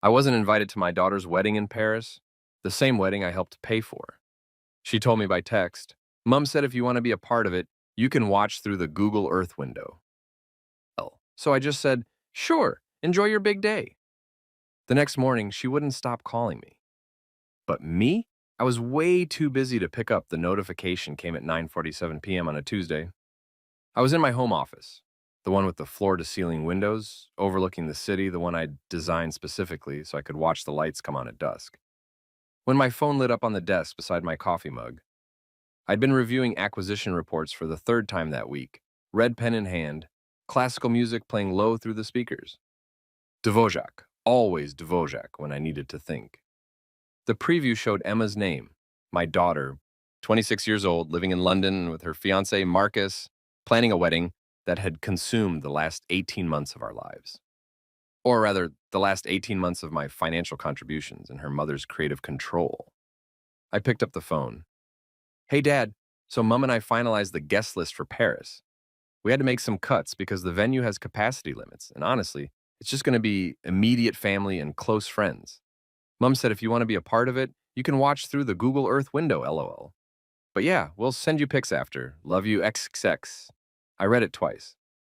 I wasn't invited to my daughter's wedding in Paris, the same wedding I helped pay for. She told me by text, Mom said if you want to be a part of it, you can watch through the Google Earth window. So I just said, sure, enjoy your big day. The next morning, she wouldn't stop calling me. But me? I was way too busy to pick up. The notification came at 9:47 p.m. on a Tuesday. I was in my home office, the one with the floor-to-ceiling windows, overlooking the city, the one I designed specifically so I could watch the lights come on at dusk. When my phone lit up on the desk beside my coffee mug, I'd been reviewing acquisition reports for the third time that week, red pen in hand, classical music playing low through the speakers. Dvořák, always Dvořák when I needed to think. The preview showed Emma's name, my daughter, 26 years old, living in London with her fiancé Marcus, planning a wedding that had consumed the last 18 months of our lives. Or rather, the last 18 months of my financial contributions and her mother's creative control. I picked up the phone. Hey, Dad, so Mom and I finalized the guest list for Paris. We had to make some cuts because the venue has capacity limits, and honestly, it's just going to be immediate family and close friends. Mom said if you want to be a part of it, you can watch through the Google Earth window, lol. But yeah, we'll send you pics after. Love you, XXX. I read it twice.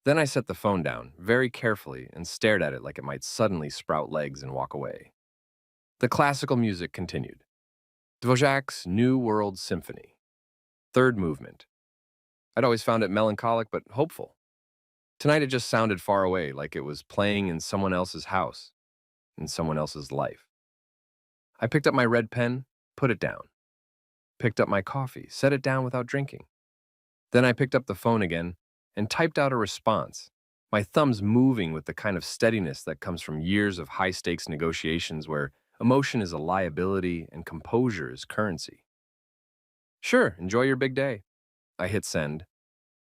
Then I set the phone down, very carefully, and stared at it like it might suddenly sprout legs and walk away. The classical music continued. Dvořák's New World Symphony. Third movement. I'd always found it melancholic but hopeful. Tonight it just sounded far away, like it was playing in someone else's house, in someone else's life. I picked up my red pen, put it down. Picked up my coffee, set it down without drinking. Then I picked up the phone again and typed out a response, my thumbs moving with the kind of steadiness that comes from years of high-stakes negotiations where emotion is a liability and composure is currency. Sure, enjoy your big day. I hit send.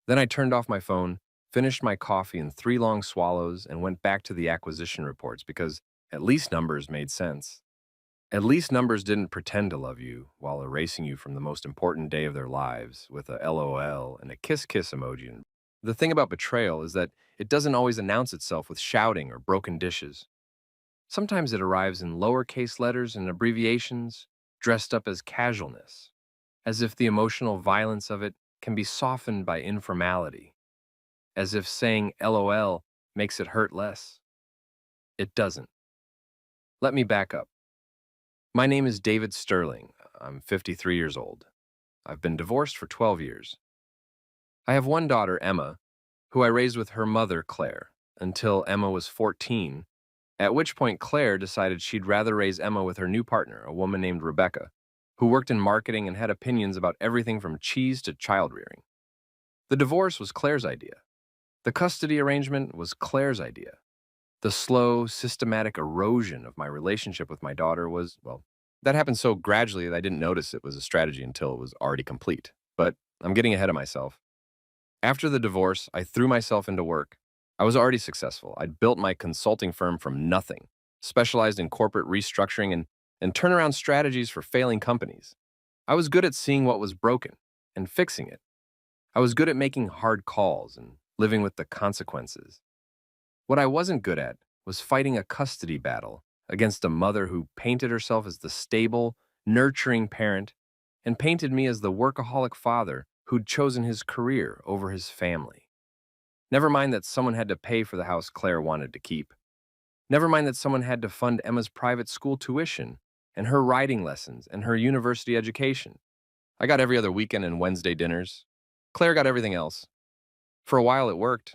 Then I turned off my phone, finished my coffee in 3 long swallows, and went back to the acquisition reports because at least numbers made sense. At least numbers didn't pretend to love you while erasing you from the most important day of their lives with a LOL and a kiss-kiss emoji. The thing about betrayal is that it doesn't always announce itself with shouting or broken dishes. Sometimes it arrives in lowercase letters and abbreviations, dressed up as casualness, as if the emotional violence of it can be softened by informality, as if saying LOL makes it hurt less. It doesn't. Let me back up. My name is David Sterling. I'm 53 years old. I've been divorced for 12 years. I have one daughter, Emma, who I raised with her mother, Claire, until Emma was 14, at which point Claire decided she'd rather raise Emma with her new partner, a woman named Rebecca, who worked in marketing and had opinions about everything from cheese to child rearing. The divorce was Claire's idea. The custody arrangement was Claire's idea. The slow, systematic erosion of my relationship with my daughter was, well, that happened so gradually that I didn't notice it was a strategy until it was already complete. But I'm getting ahead of myself. After the divorce, I threw myself into work. I was already successful. I'd built my consulting firm from nothing, specialized in corporate restructuring and turnaround strategies for failing companies. I was good at seeing what was broken and fixing it. I was good at making hard calls and living with the consequences. What I wasn't good at was fighting a custody battle against a mother who painted herself as the stable, nurturing parent and painted me as the workaholic father who'd chosen his career over his family. Never mind that someone had to pay for the house Claire wanted to keep. Never mind that someone had to fund Emma's private school tuition and her writing lessons and her university education. I got every other weekend and Wednesday dinners. Claire got everything else. For a while it worked.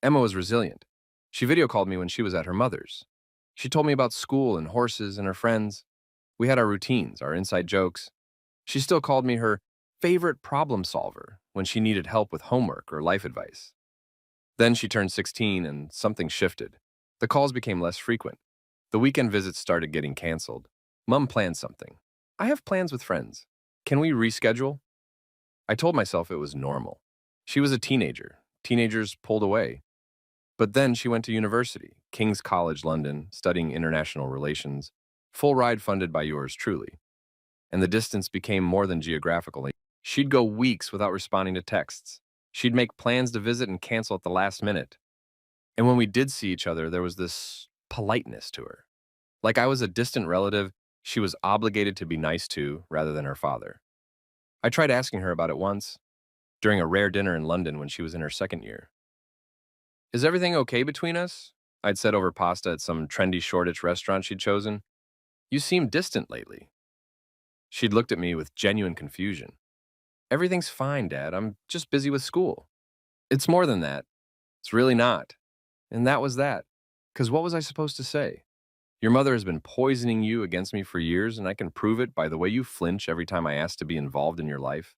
Emma was resilient. She video called me when she was at her mother's. She told me about school and horses and her friends. We had our routines, our inside jokes. She still called me her favorite problem solver when she needed help with homework or life advice. Then she turned 16 and something shifted. The calls became less frequent. The weekend visits started getting canceled. Mom planned something. I have plans with friends. Can we reschedule? I told myself it was normal. She was a teenager. Teenagers pulled away. But then she went to university, King's College London, studying international relations, full ride funded by yours truly. And the distance became more than geographical. She'd go weeks without responding to texts. She'd make plans to visit and cancel at the last minute. And when we did see each other, there was this politeness to her. Like I was a distant relative she was obligated to be nice to rather than her father. I tried asking her about it once, during a rare dinner in London when she was in her second year. Is everything okay between us? I'd said over pasta at some trendy Shoreditch restaurant she'd chosen. You seem distant lately. She'd looked at me with genuine confusion. Everything's fine, Dad. I'm just busy with school. It's more than that. It's really not. And that was that. Because what was I supposed to say? Your mother has been poisoning you against me for years, and I can prove it by the way you flinch every time I ask to be involved in your life.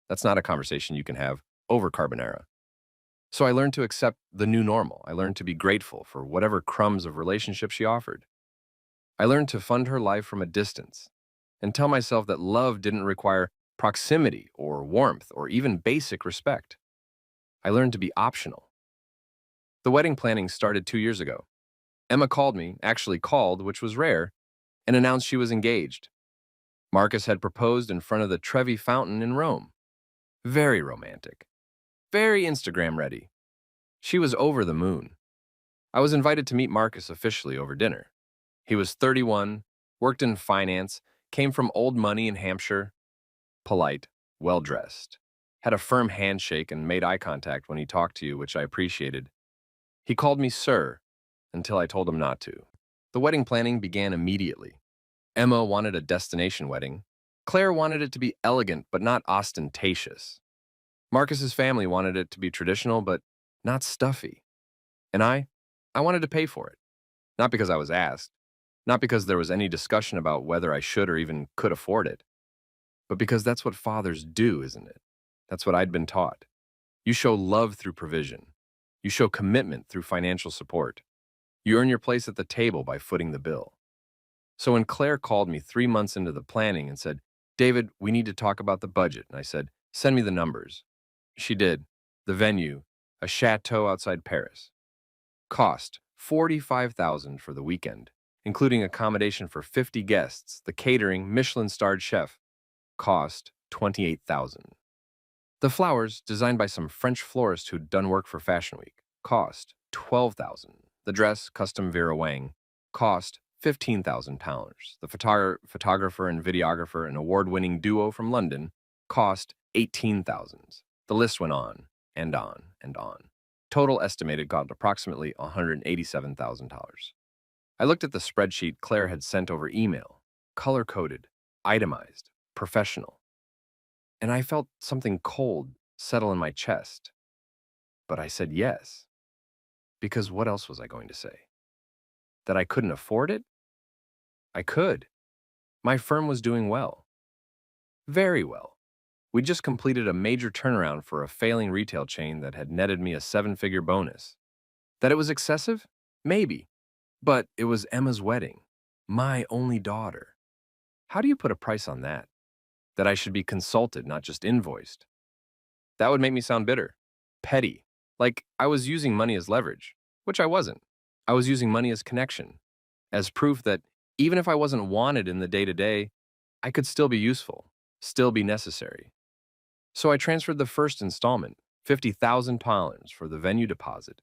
That's not a conversation you can have over carbonara. So I learned to accept the new normal. I learned to be grateful for whatever crumbs of relationship she offered. I learned to fund her life from a distance and tell myself that love didn't require proximity or warmth or even basic respect. I learned to be optional. The wedding planning started 2 years ago. Emma called me, actually called, which was rare, and announced she was engaged. Marcus had proposed in front of the Trevi Fountain in Rome. Very romantic. Very Instagram ready. She was over the moon. I was invited to meet Marcus officially over dinner. He was 31, worked in finance, came from old money in Hampshire, polite, well-dressed, had a firm handshake and made eye contact when he talked to you, which I appreciated. He called me sir until I told him not to. The wedding planning began immediately. Emma wanted a destination wedding. Claire wanted it to be elegant but not ostentatious. Marcus's family wanted it to be traditional but not stuffy. And I wanted to pay for it. Not because I was asked, not because there was any discussion about whether I should or even could afford it, but because that's what fathers do, isn't it? That's what I'd been taught. You show love through provision. You show commitment through financial support. You earn your place at the table by footing the bill. So when Claire called me 3 months into the planning and said, David, we need to talk about the budget, and I said, send me the numbers. She did. The venue, a chateau outside Paris. Cost, $45,000 for the weekend, including accommodation for 50 guests, the catering, Michelin-starred chef. Cost, $28,000. The flowers, designed by some French florist who'd done work for Fashion Week. Cost, $12,000. The dress, custom Vera Wang. Cost, £15,000. The photographer and videographer, an award-winning duo from London. Cost, $18,000. The list went on and on and on. Total estimated cost approximately $187,000. I looked at the spreadsheet Claire had sent over email, color-coded, itemized, professional, and I felt something cold settle in my chest. But I said yes, because what else was I going to say? That I couldn't afford it? I could. My firm was doing well. Very well. We just completed a major turnaround for a failing retail chain that had netted me a 7-figure bonus. That it was excessive? Maybe. But it was Emma's wedding. My only daughter. How do you put a price on that? That I should be consulted, not just invoiced. That would make me sound bitter. Petty. Like I was using money as leverage, which I wasn't. I was using money as connection, as proof that even if I wasn't wanted in the day-to-day, I could still be useful, still be necessary. So I transferred the first installment, £50,000 for the venue deposit,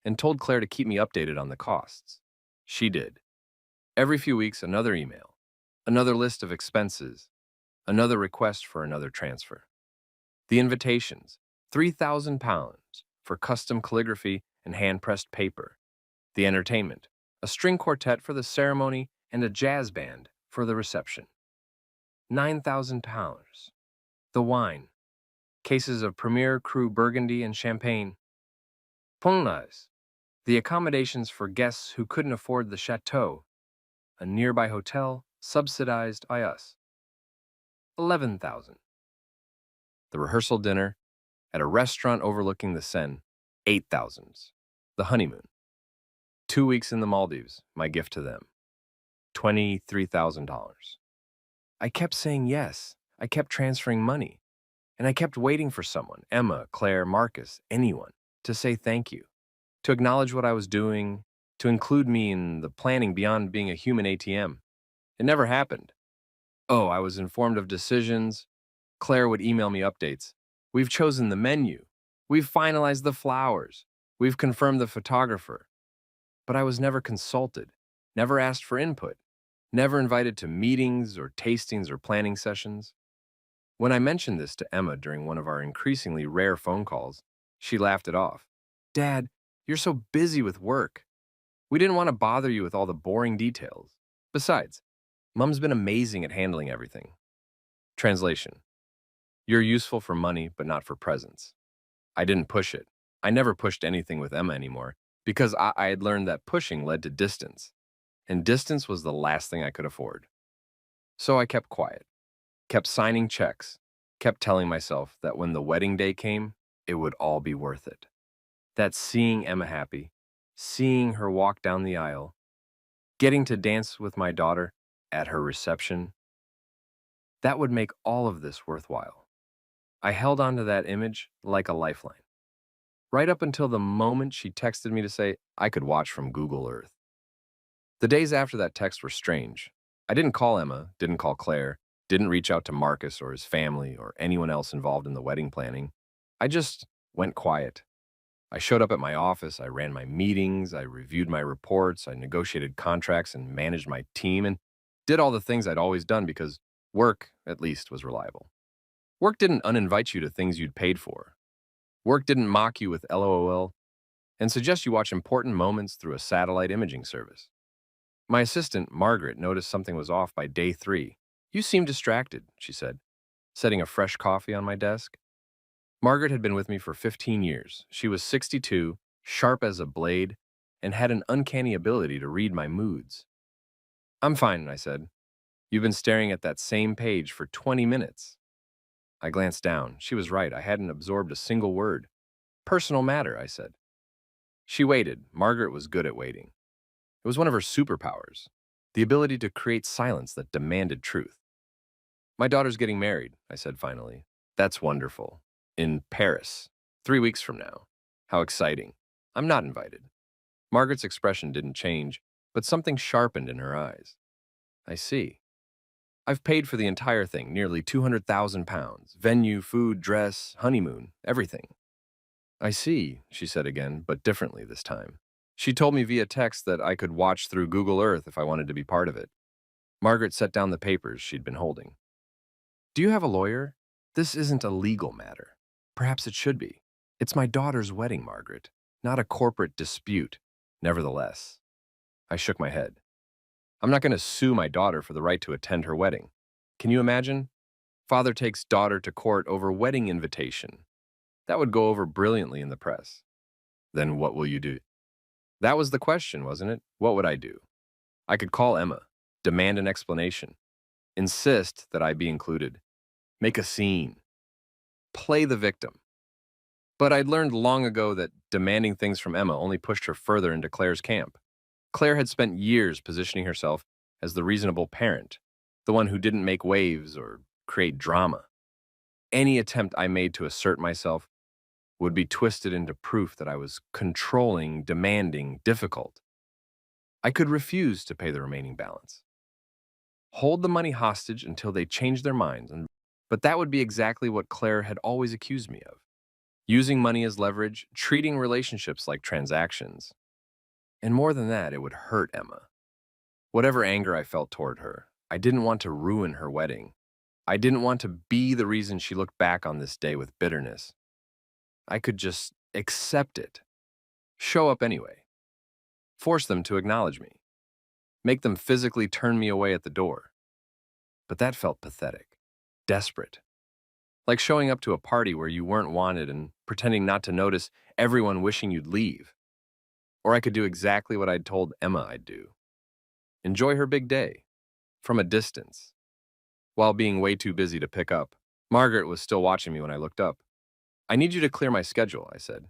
and told Claire to keep me updated on the costs. She did. Every few weeks, another email, another list of expenses, another request for another transfer. The invitations, £3,000 for custom calligraphy and hand-pressed paper. The entertainment, a string quartet for the ceremony and a jazz band for the reception. £9,000. The wine, cases of Premier Cru Burgundy and Champagne. Pongnas, the accommodations for guests who couldn't afford the chateau, a nearby hotel subsidized by us. 11,000. The rehearsal dinner at a restaurant overlooking the Seine, 8,000. The honeymoon. 2 weeks in the Maldives, my gift to them, $23,000. I kept saying yes. I kept transferring money. And I kept waiting for someone, Emma, Claire, Marcus, anyone, to say thank you, to acknowledge what I was doing, to include me in the planning beyond being a human ATM. It never happened. Oh, I was informed of decisions. Claire would email me updates. We've chosen the menu. We've finalized the flowers. We've confirmed the photographer. But I was never consulted, never asked for input, never invited to meetings or tastings or planning sessions. When I mentioned this to Emma during one of our increasingly rare phone calls, she laughed it off. Dad, you're so busy with work. We didn't want to bother you with all the boring details. Besides, Mom's been amazing at handling everything. Translation: you're useful for money, but not for presents. I didn't push it. I never pushed anything with Emma anymore because I had learned that pushing led to distance, and distance was the last thing I could afford. So I kept quiet, kept signing checks, kept telling myself that when the wedding day came, it would all be worth it. That seeing Emma happy, seeing her walk down the aisle, getting to dance with my daughter at her reception, that would make all of this worthwhile. I held on to that image like a lifeline, right up until the moment she texted me to say I could watch from Google Earth. The days after that text were strange. I didn't call Emma, didn't call Claire, didn't reach out to Marcus or his family or anyone else involved in the wedding planning. I just went quiet. I showed up at my office, I ran my meetings, I reviewed my reports, I negotiated contracts and managed my team and did all the things I'd always done because work, at least, was reliable. Work didn't uninvite you to things you'd paid for. Work didn't mock you with LOL and suggest you watch important moments through a satellite imaging service. My assistant, Margaret, noticed something was off by day 3. You seem distracted, she said, setting a fresh coffee on my desk. Margaret had been with me for 15 years. She was 62, sharp as a blade, and had an uncanny ability to read my moods. I'm fine, I said. You've been staring at that same page for 20 minutes. I glanced down. She was right. I hadn't absorbed a single word. Personal matter, I said. She waited. Margaret was good at waiting. It was one of her superpowers, the ability to create silence that demanded truth. My daughter's getting married, I said finally. That's wonderful. In Paris, 3 weeks from now. How exciting. I'm not invited. Margaret's expression didn't change, but something sharpened in her eyes. I see. I've paid for the entire thing, nearly £200,000. Venue, food, dress, honeymoon, everything. I see, she said again, but differently this time. She told me via text that I could watch through Google Earth if I wanted to be part of it. Margaret set down the papers she'd been holding. Do you have a lawyer? This isn't a legal matter. Perhaps it should be. It's my daughter's wedding, Margaret, not a corporate dispute. Nevertheless, I shook my head. I'm not going to sue my daughter for the right to attend her wedding. Can you imagine? Father takes daughter to court over wedding invitation. That would go over brilliantly in the press. Then what will you do? That was the question, wasn't it? What would I do? I could call Emma, demand an explanation, insist that I be included, make a scene, play the victim. But I'd learned long ago that demanding things from Emma only pushed her further into Claire's camp. Claire had spent years positioning herself as the reasonable parent, the one who didn't make waves or create drama. Any attempt I made to assert myself would be twisted into proof that I was controlling, demanding, difficult. I could refuse to pay the remaining balance. Hold the money hostage until they changed their minds, but that would be exactly what Claire had always accused me of. Using money as leverage, treating relationships like transactions. And more than that, it would hurt Emma. Whatever anger I felt toward her, I didn't want to ruin her wedding. I didn't want to be the reason she looked back on this day with bitterness. I could just accept it, show up anyway, force them to acknowledge me, make them physically turn me away at the door. But that felt pathetic, desperate, like showing up to a party where you weren't wanted and pretending not to notice everyone wishing you'd leave. Or I could do exactly what I'd told Emma I'd do. Enjoy her big day, from a distance, while being way too busy to pick up. Margaret was still watching me when I looked up. I need you to clear my schedule, I said.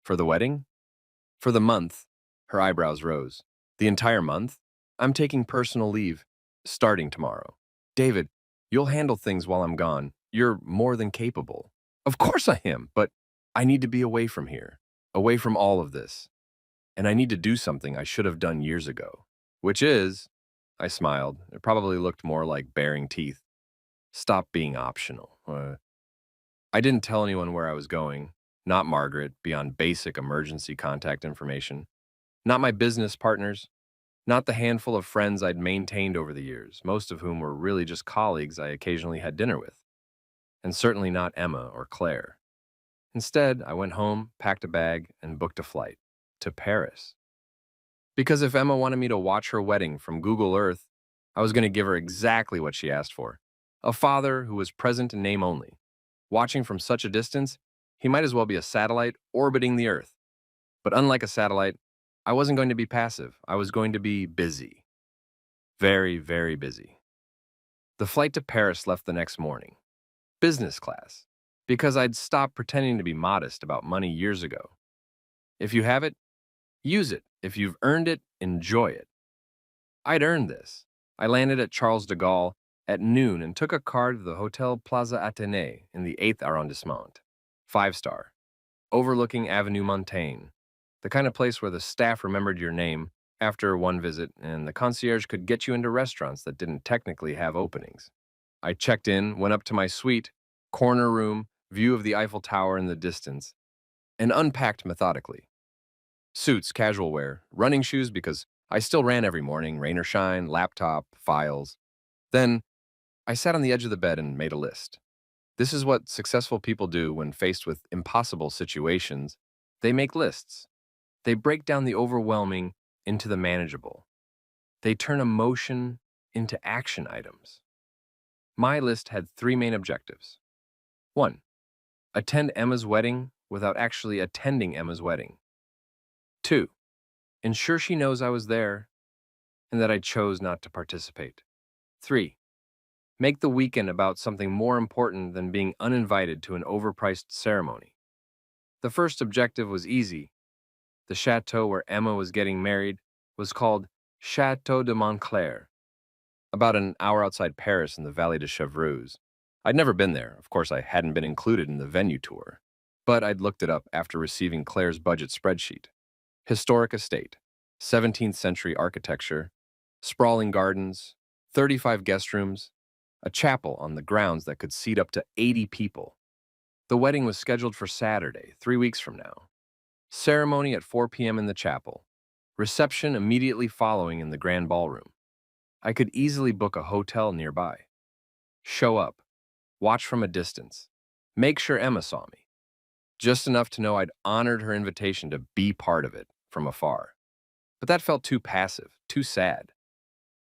For the wedding? For the month. Her eyebrows rose. The entire month? I'm taking personal leave, starting tomorrow. David, you'll handle things while I'm gone. You're more than capable. Of course I am, but I need to be away from here, away from all of this. And I need to do something I should have done years ago. Which is, I smiled. It probably looked more like baring teeth. Stop being optional. I didn't tell anyone where I was going, not Margaret, beyond basic emergency contact information. Not my business partners. Not the handful of friends I'd maintained over the years, most of whom were really just colleagues I occasionally had dinner with, and certainly not Emma or Claire. Instead, I went home, packed a bag, and booked a flight to Paris. Because if Emma wanted me to watch her wedding from Google Earth, I was going to give her exactly what she asked for: a father who was present in name only. Watching from such a distance, he might as well be a satellite orbiting the Earth. But unlike a satellite, I wasn't going to be passive. I was going to be busy. Very, very busy. The flight to Paris left the next morning. Business class. Because I'd stopped pretending to be modest about money years ago. If you have it, use it. If you've earned it, enjoy it. I'd earned this. I landed at Charles de Gaulle at noon and took a car to the Hotel Plaza Athénée in the 8th arrondissement. 5-star. Overlooking Avenue Montaigne. The kind of place where the staff remembered your name after one visit and the concierge could get you into restaurants that didn't technically have openings. I checked in, went up to my suite, corner room, view of the Eiffel Tower in the distance, and unpacked methodically. Suits, casual wear, running shoes because I still ran every morning, rain or shine, laptop, files. Then I sat on the edge of the bed and made a list. This is what successful people do when faced with impossible situations. They make lists. They break down the overwhelming into the manageable. They turn emotion into action items. My list had 3 main objectives. 1. Attend Emma's wedding without actually attending Emma's wedding. 2. Ensure she knows I was there and that I chose not to participate. 3. Make the weekend about something more important than being uninvited to an overpriced ceremony. The first objective was easy. The chateau where Emma was getting married was called Chateau de Montclair, about an hour outside Paris in the Valley de Chevreuse. I'd never been there. Of course, I hadn't been included in the venue tour, but I'd looked it up after receiving Claire's budget spreadsheet. Historic estate, 17th century architecture, sprawling gardens, 35 guest rooms, a chapel on the grounds that could seat up to 80 people. The wedding was scheduled for Saturday, 3 weeks from now. Ceremony at 4 p.m. in the chapel. Reception immediately following in the grand ballroom. I could easily book a hotel nearby. Show up. Watch from a distance. Make sure Emma saw me. Just enough to know I'd honored her invitation to be part of it from afar. But that felt too passive, too sad.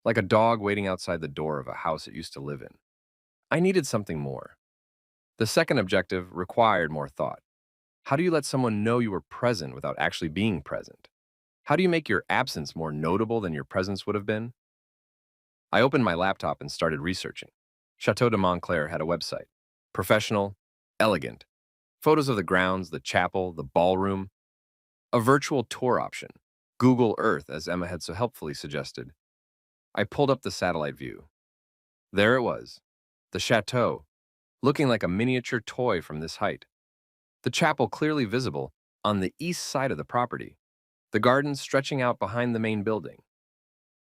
Like a dog waiting outside the door of a house it used to live in. I needed something more. The second objective required more thought. How do you let someone know you were present without actually being present? How do you make your absence more notable than your presence would have been? I opened my laptop and started researching. Chateau de Montclair had a website. Professional, elegant. Photos of the grounds, the chapel, the ballroom. A virtual tour option. Google Earth, as Emma had so helpfully suggested. I pulled up the satellite view. There it was. The chateau, looking like a miniature toy from this height. The chapel clearly visible on the east side of the property. The gardens stretching out behind the main building.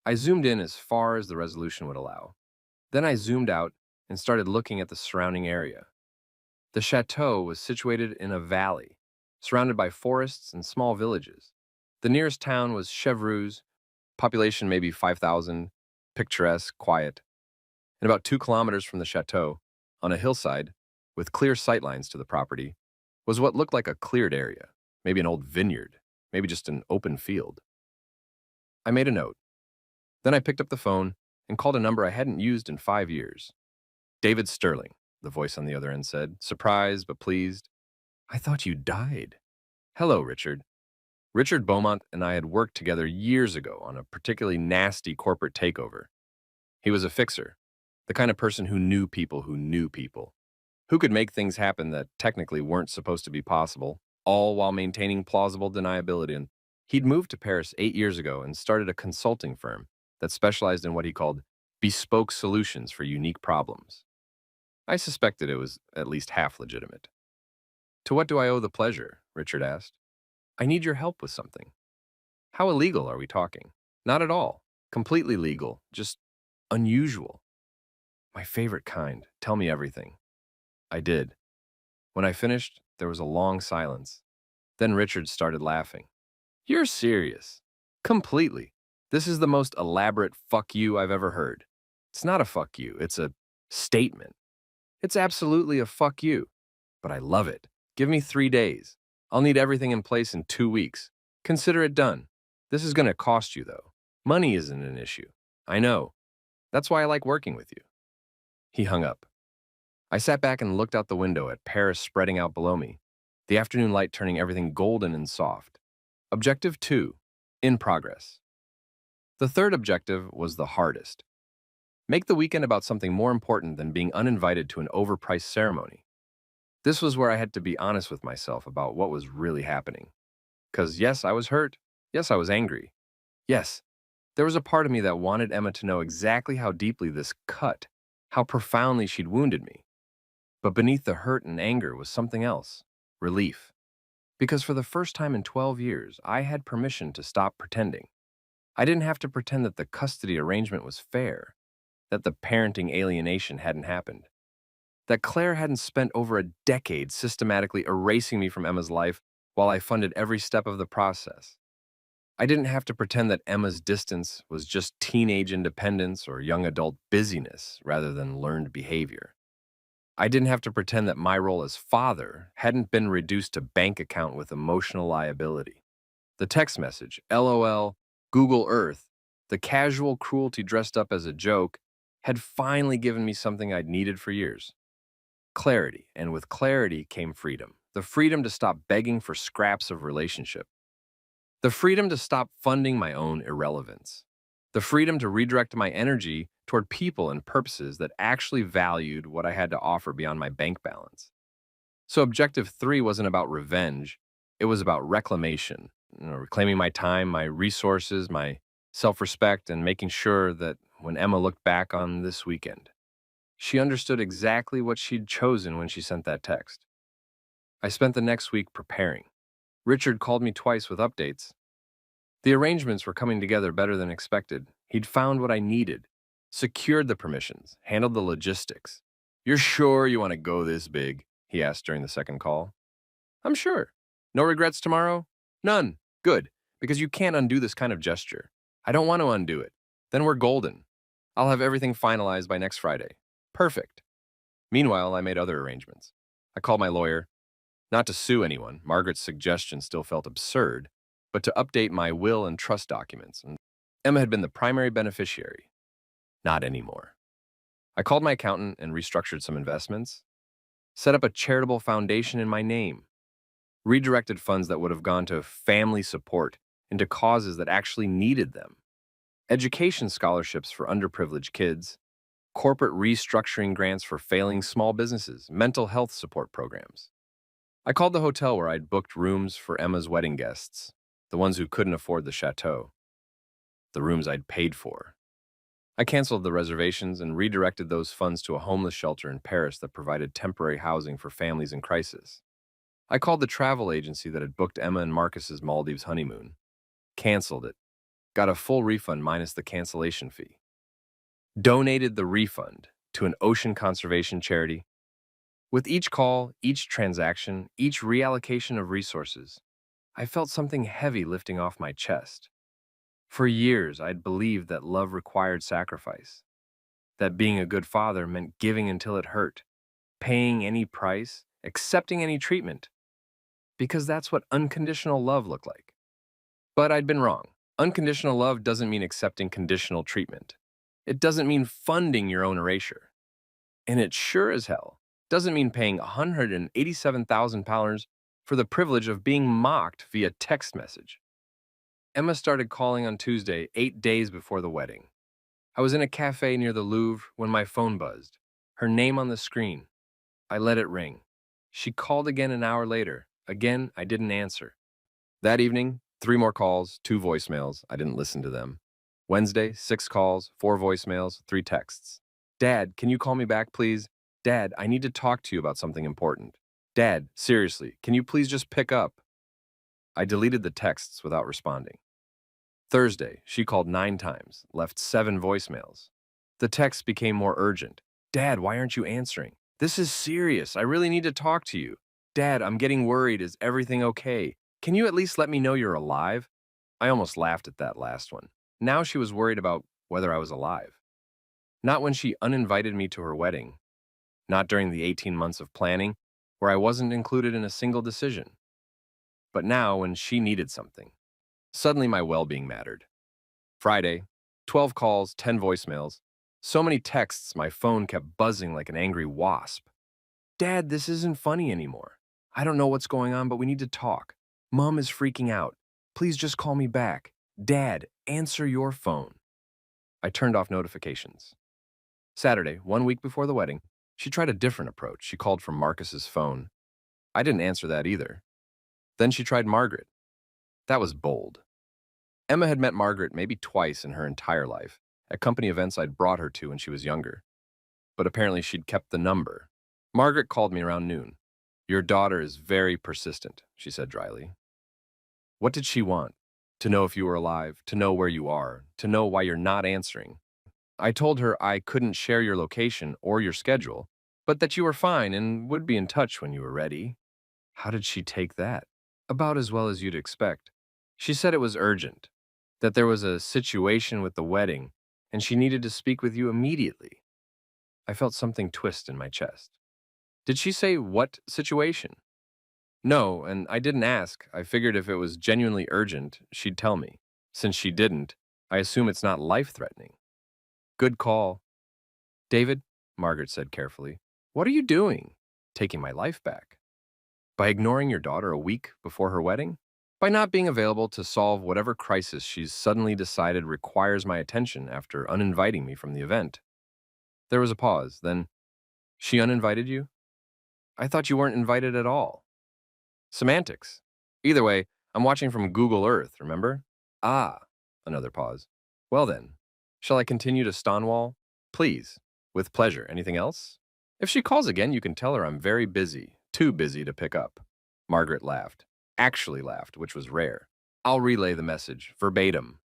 I zoomed in as far as the resolution would allow. Then I zoomed out and started looking at the surrounding area. The chateau was situated in a valley, surrounded by forests and small villages. The nearest town was Chevreuse, population maybe 5,000, picturesque, quiet. And about 2 kilometers from the chateau, on a hillside, with clear sightlines to the property, was what looked like a cleared area, maybe an old vineyard, maybe just an open field. I made a note. Then I picked up the phone and called a number I hadn't used in 5 years. David Sterling, the voice on the other end said, surprised but pleased. I thought you died. Hello, Richard. Richard Beaumont and I had worked together years ago on a particularly nasty corporate takeover. He was a fixer, the kind of person who knew people, who could make things happen that technically weren't supposed to be possible, all while maintaining plausible deniability. And he'd moved to Paris 8 years ago and started a consulting firm that specialized in what he called bespoke solutions for unique problems. I suspected it was at least half legitimate. To what do I owe the pleasure? Richard asked. I need your help with something. How illegal are we talking? Not at all. Completely legal. Just unusual. My favorite kind. Tell me everything. I did. When I finished, there was a long silence. Then Richard started laughing. You're serious. Completely. This is the most elaborate fuck you I've ever heard. It's not a fuck you, it's a statement. It's absolutely a fuck you, but I love it. Give me 3 days. I'll need everything in place in 2 weeks. Consider it done. This is going to cost you, though. Money isn't an issue. I know. That's why I like working with you. He hung up. I sat back and looked out the window at Paris spreading out below me, the afternoon light turning everything golden and soft. Objective 2, in progress. The third objective was the hardest. Make the weekend about something more important than being uninvited to an overpriced ceremony. This was where I had to be honest with myself about what was really happening. Because yes, I was hurt. Yes, I was angry. Yes, there was a part of me that wanted Emma to know exactly how deeply this cut, how profoundly she'd wounded me. But beneath the hurt and anger was something else, relief. Because for the first time in 12 years, I had permission to stop pretending. I didn't have to pretend that the custody arrangement was fair, that the parenting alienation hadn't happened, that Claire hadn't spent over a decade systematically erasing me from Emma's life while I funded every step of the process. I didn't have to pretend that Emma's distance was just teenage independence or young adult busyness rather than learned behavior. I didn't have to pretend that my role as father hadn't been reduced to bank account with emotional liability. The text message, LOL, Google Earth, the casual cruelty dressed up as a joke, had finally given me something I'd needed for years. Clarity, and with clarity came freedom. The freedom to stop begging for scraps of relationship. The freedom to stop funding my own irrelevance. The freedom to redirect my energy toward people and purposes that actually valued what I had to offer beyond my bank balance. So objective 3 wasn't about revenge. It was about reclamation, reclaiming my time, my resources, my self-respect, and making sure that when Emma looked back on this weekend, she understood exactly what she'd chosen when she sent that text. I spent the next week preparing. Richard called me twice with updates. The arrangements were coming together better than expected. He'd found what I needed, secured the permissions, handled the logistics. "You're sure you want to go this big?" he asked during the second call. "I'm sure. No regrets tomorrow?" "None. Good, because you can't undo this kind of gesture. I don't want to undo it. Then we're golden. I'll have everything finalized by next Friday." "Perfect." Meanwhile, I made other arrangements. I called my lawyer, not to sue anyone. Margaret's suggestion still felt absurd, but to update my will and trust documents. And Emma had been the primary beneficiary. Not anymore. I called my accountant and restructured some investments, set up a charitable foundation in my name, redirected funds that would have gone to family support into causes that actually needed them, education scholarships for underprivileged kids, corporate restructuring grants for failing small businesses, mental health support programs. I called the hotel where I'd booked rooms for Emma's wedding guests, the ones who couldn't afford the chateau, the rooms I'd paid for. I canceled the reservations and redirected those funds to a homeless shelter in Paris that provided temporary housing for families in crisis. I called the travel agency that had booked Emma and Marcus's Maldives honeymoon, canceled it, got a full refund minus the cancellation fee, donated the refund to an ocean conservation charity. With each call, each transaction, each reallocation of resources, I felt something heavy lifting off my chest. For years, I'd believed that love required sacrifice, that being a good father meant giving until it hurt, paying any price, accepting any treatment, because that's what unconditional love looked like. But I'd been wrong. Unconditional love doesn't mean accepting conditional treatment. It doesn't mean funding your own erasure. And it sure as hell doesn't mean paying £187,000 for the privilege of being mocked via text message. Emma started calling on Tuesday, 8 days before the wedding. I was in a cafe near the Louvre when my phone buzzed, her name on the screen. I let it ring. She called again an hour later. Again, I didn't answer. That evening, 3 more calls, 2 voicemails. I didn't listen to them. Wednesday, 6 calls, 4 voicemails, 3 texts. "Dad, can you call me back, please? Dad, I need to talk to you about something important. Dad, seriously, can you please just pick up?" I deleted the texts without responding. Thursday, she called 9 times, left 7 voicemails. The texts became more urgent. "Dad, why aren't you answering? This is serious. I really need to talk to you. Dad, I'm getting worried. Is everything okay? Can you at least let me know you're alive?" I almost laughed at that last one. Now she was worried about whether I was alive. Not when she uninvited me to her wedding, not during the 18 months of planning, where I wasn't included in a single decision, but now when she needed something. Suddenly my well-being mattered. Friday, 12 calls, 10 voicemails, so many texts my phone kept buzzing like an angry wasp. Dad, this isn't funny anymore. I don't know what's going on, but we need to talk. Mom is freaking out. Please just call me back. Dad, answer your phone. I turned off notifications. Saturday, 1 week before the wedding, she tried a different approach. She called from Marcus's phone. I didn't answer that either. Then she tried Margaret. That was bold. Emma had met Margaret maybe twice in her entire life, at company events I'd brought her to when she was younger. But apparently she'd kept the number. Margaret called me around noon. Your daughter is very persistent, she said dryly. What did she want? To know if you were alive, to know where you are, to know why you're not answering. I told her I couldn't share your location or your schedule, but that you were fine and would be in touch when you were ready. How did she take that? About as well as you'd expect. She said it was urgent, that there was a situation with the wedding, and she needed to speak with you immediately. I felt something twist in my chest. Did she say what situation? No, and I didn't ask. I figured if it was genuinely urgent, she'd tell me. Since she didn't, I assume it's not life-threatening. Good call. David, Margaret said carefully, what are you doing? Taking my life back. By ignoring your daughter a week before her wedding? By not being available to solve whatever crisis she's suddenly decided requires my attention after uninviting me from the event. There was a pause, then, she uninvited you? I thought you weren't invited at all. Semantics. Either way, I'm watching from Google Earth, remember? Ah, another pause. Well then, shall I continue to Stonewall? Please, with pleasure. Anything else? If she calls again, you can tell her I'm very busy, too busy to pick up. Margaret laughed. Actually laughed, which was rare. I'll relay the message, verbatim.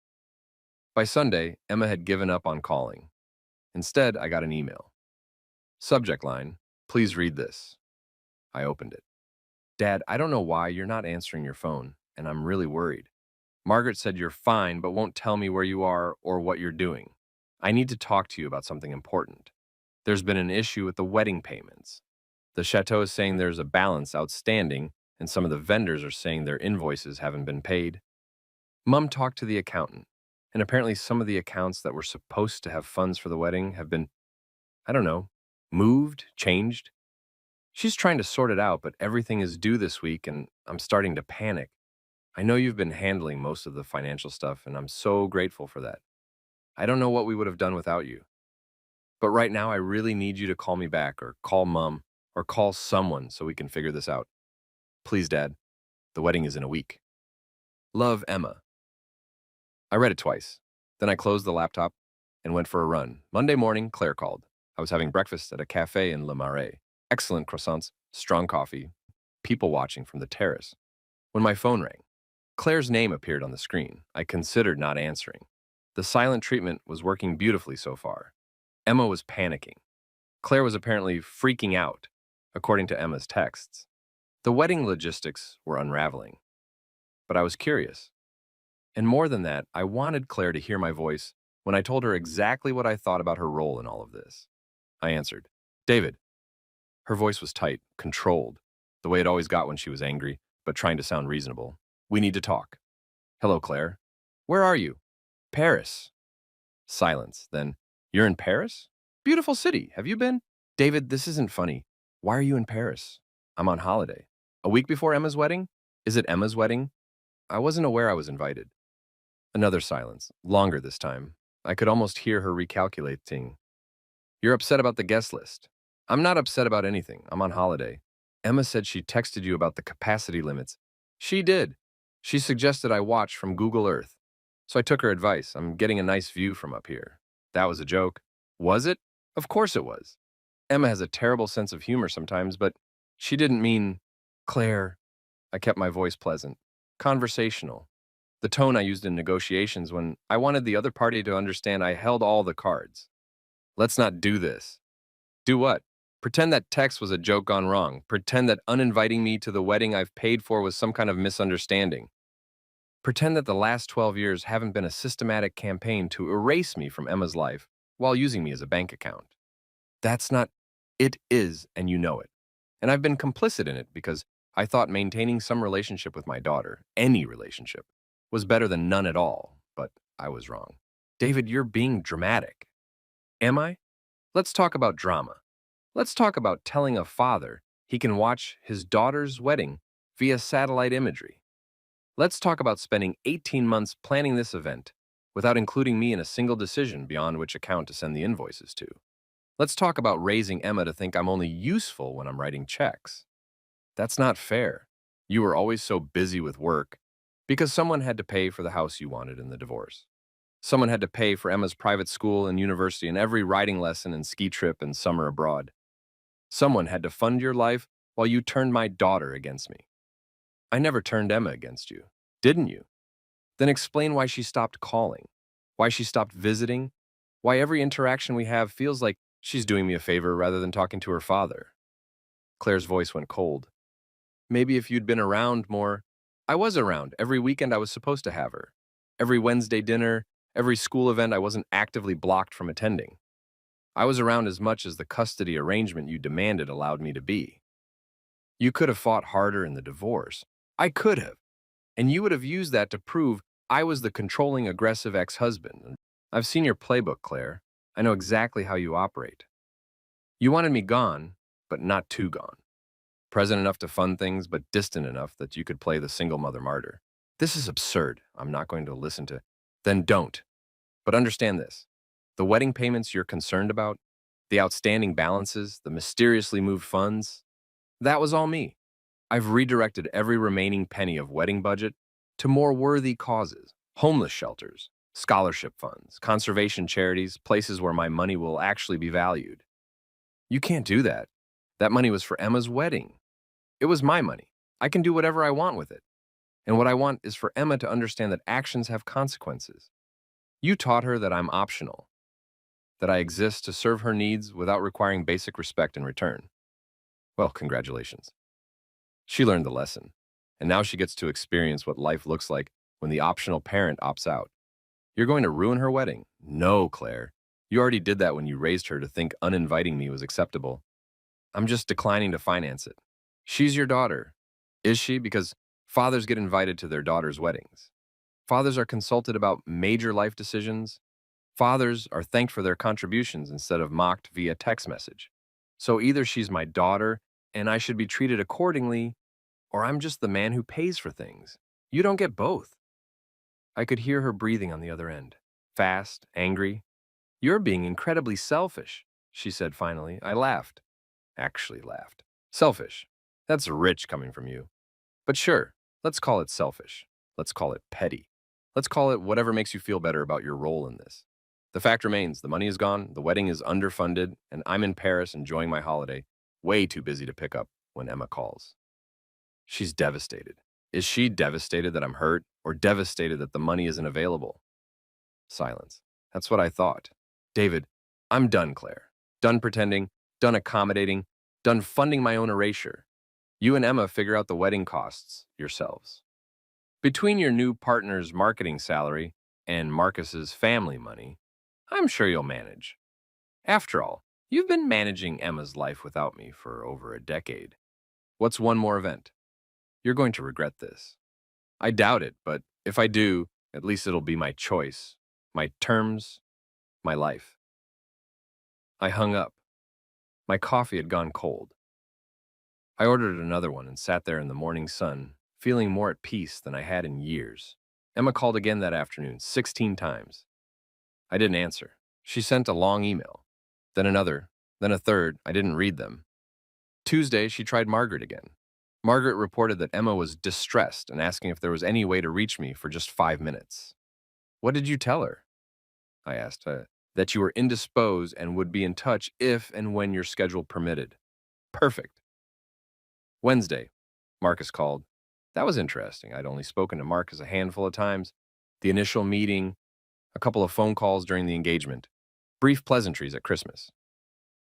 By Sunday, Emma had given up on calling. Instead, I got an email. Subject line, please read this. I opened it. Dad, I don't know why you're not answering your phone, and I'm really worried. Margaret said you're fine, but won't tell me where you are or what you're doing. I need to talk to you about something important. There's been an issue with the wedding payments. The chateau is saying there's a balance outstanding, and some of the vendors are saying their invoices haven't been paid. Mom talked to the accountant, and apparently some of the accounts that were supposed to have funds for the wedding have been, I don't know, moved, changed. She's trying to sort it out, but everything is due this week, and I'm starting to panic. I know you've been handling most of the financial stuff, and I'm so grateful for that. I don't know what we would have done without you. But right now, I really need you to call me back, or call Mom, or call someone so we can figure this out. Please, Dad. The wedding is in a week. Love, Emma. I read it twice. Then I closed the laptop and went for a run. Monday morning, Claire called. I was having breakfast at a cafe in Le Marais. Excellent croissants, strong coffee, people watching from the terrace. When my phone rang, Claire's name appeared on the screen. I considered not answering. The silent treatment was working beautifully so far. Emma was panicking. Claire was apparently freaking out, according to Emma's texts. The wedding logistics were unraveling. But I was curious. And more than that, I wanted Claire to hear my voice when I told her exactly what I thought about her role in all of this. I answered, David. Her voice was tight, controlled, the way it always got when she was angry, but trying to sound reasonable. We need to talk. Hello, Claire. Where are you? Paris. Silence. Then, you're in Paris? Beautiful city. Have you been? David, this isn't funny. Why are you in Paris? I'm on holiday. A week before Emma's wedding? Is it Emma's wedding? I wasn't aware I was invited. Another silence, longer this time. I could almost hear her recalculating. You're upset about the guest list. I'm not upset about anything. I'm on holiday. Emma said she texted you about the capacity limits. She did. She suggested I watch from Google Earth. So I took her advice. I'm getting a nice view from up here. That was a joke. Was it? Of course it was. Emma has a terrible sense of humor sometimes, but she didn't mean, Claire. I kept my voice pleasant, conversational. The tone I used in negotiations when I wanted the other party to understand I held all the cards. Let's not do this. Do what? Pretend that text was a joke gone wrong. Pretend that uninviting me to the wedding I've paid for was some kind of misunderstanding. Pretend that the last 12 years haven't been a systematic campaign to erase me from Emma's life while using me as a bank account. That's not, it is, and you know it. And I've been complicit in it because I thought maintaining some relationship with my daughter, any relationship, was better than none at all, but I was wrong. David, you're being dramatic. Am I? Let's talk about drama. Let's talk about telling a father he can watch his daughter's wedding via satellite imagery. Let's talk about spending 18 months planning this event without including me in a single decision beyond which account to send the invoices to. Let's talk about raising Emma to think I'm only useful when I'm writing checks. That's not fair. You were always so busy with work because someone had to pay for the house you wanted in the divorce. Someone had to pay for Emma's private school and university and every riding lesson and ski trip and summer abroad. Someone had to fund your life while you turned my daughter against me. I never turned Emma against you, didn't you? Then explain why she stopped calling, why she stopped visiting, why every interaction we have feels like she's doing me a favor rather than talking to her father. Claire's voice went cold. Maybe if you'd been around more. I was around every weekend I was supposed to have her. Every Wednesday dinner, every school event I wasn't actively blocked from attending. I was around as much as the custody arrangement you demanded allowed me to be. You could have fought harder in the divorce. I could have. And you would have used that to prove I was the controlling, aggressive ex-husband. I've seen your playbook, Claire. I know exactly how you operate. You wanted me gone, but not too gone. Present enough to fund things, but distant enough that you could play the single mother martyr. This is absurd. I'm not going to listen to. Then don't. But understand this. The wedding payments you're concerned about, the outstanding balances, the mysteriously moved funds, that was all me. I've redirected every remaining penny of wedding budget to more worthy causes, homeless shelters, scholarship funds, conservation charities, places where my money will actually be valued. You can't do that. That money was for Emma's wedding. It was my money. I can do whatever I want with it. And what I want is for Emma to understand that actions have consequences. You taught her that I'm optional, that I exist to serve her needs without requiring basic respect in return. Well, congratulations. She learned the lesson, and now she gets to experience what life looks like when the optional parent opts out. You're going to ruin her wedding? No, Claire. You already did that when you raised her to think uninviting me was acceptable. I'm just declining to finance it. She's your daughter. Is she? Because fathers get invited to their daughters' weddings. Fathers are consulted about major life decisions. Fathers are thanked for their contributions instead of mocked via text message. So either she's my daughter and I should be treated accordingly, or I'm just the man who pays for things. You don't get both. I could hear her breathing on the other end, fast, angry. You're being incredibly selfish, she said finally. I laughed. Actually laughed. Selfish. That's rich coming from you. But sure, let's call it selfish. Let's call it petty. Let's call it whatever makes you feel better about your role in this. The fact remains, the money is gone, the wedding is underfunded, and I'm in Paris enjoying my holiday, way too busy to pick up when Emma calls. She's devastated. Is she devastated that I'm hurt, or devastated that the money isn't available? Silence. That's what I thought. David, I'm done, Claire. Done pretending, done accommodating, done funding my own erasure. You and Emma figure out the wedding costs yourselves. Between your new partner's marketing salary and Marcus's family money, I'm sure you'll manage. After all, you've been managing Emma's life without me for over a decade. What's one more event? You're going to regret this. I doubt it, but if I do, at least it'll be my choice, my terms, my life. I hung up. My coffee had gone cold. I ordered another one and sat there in the morning sun, feeling more at peace than I had in years. Emma called again that afternoon, 16 times. I didn't answer. She sent a long email, then another, then a third. I didn't read them. Tuesday, she tried Margaret again. Margaret reported that Emma was distressed and asking if there was any way to reach me for just 5 minutes. What did you tell her? I asked. That you were indisposed and would be in touch if and when your schedule permitted. Perfect. Wednesday, Marcus called. That was interesting. I'd only spoken to Marcus a handful of times. The initial meeting, a couple of phone calls during the engagement, brief pleasantries at Christmas.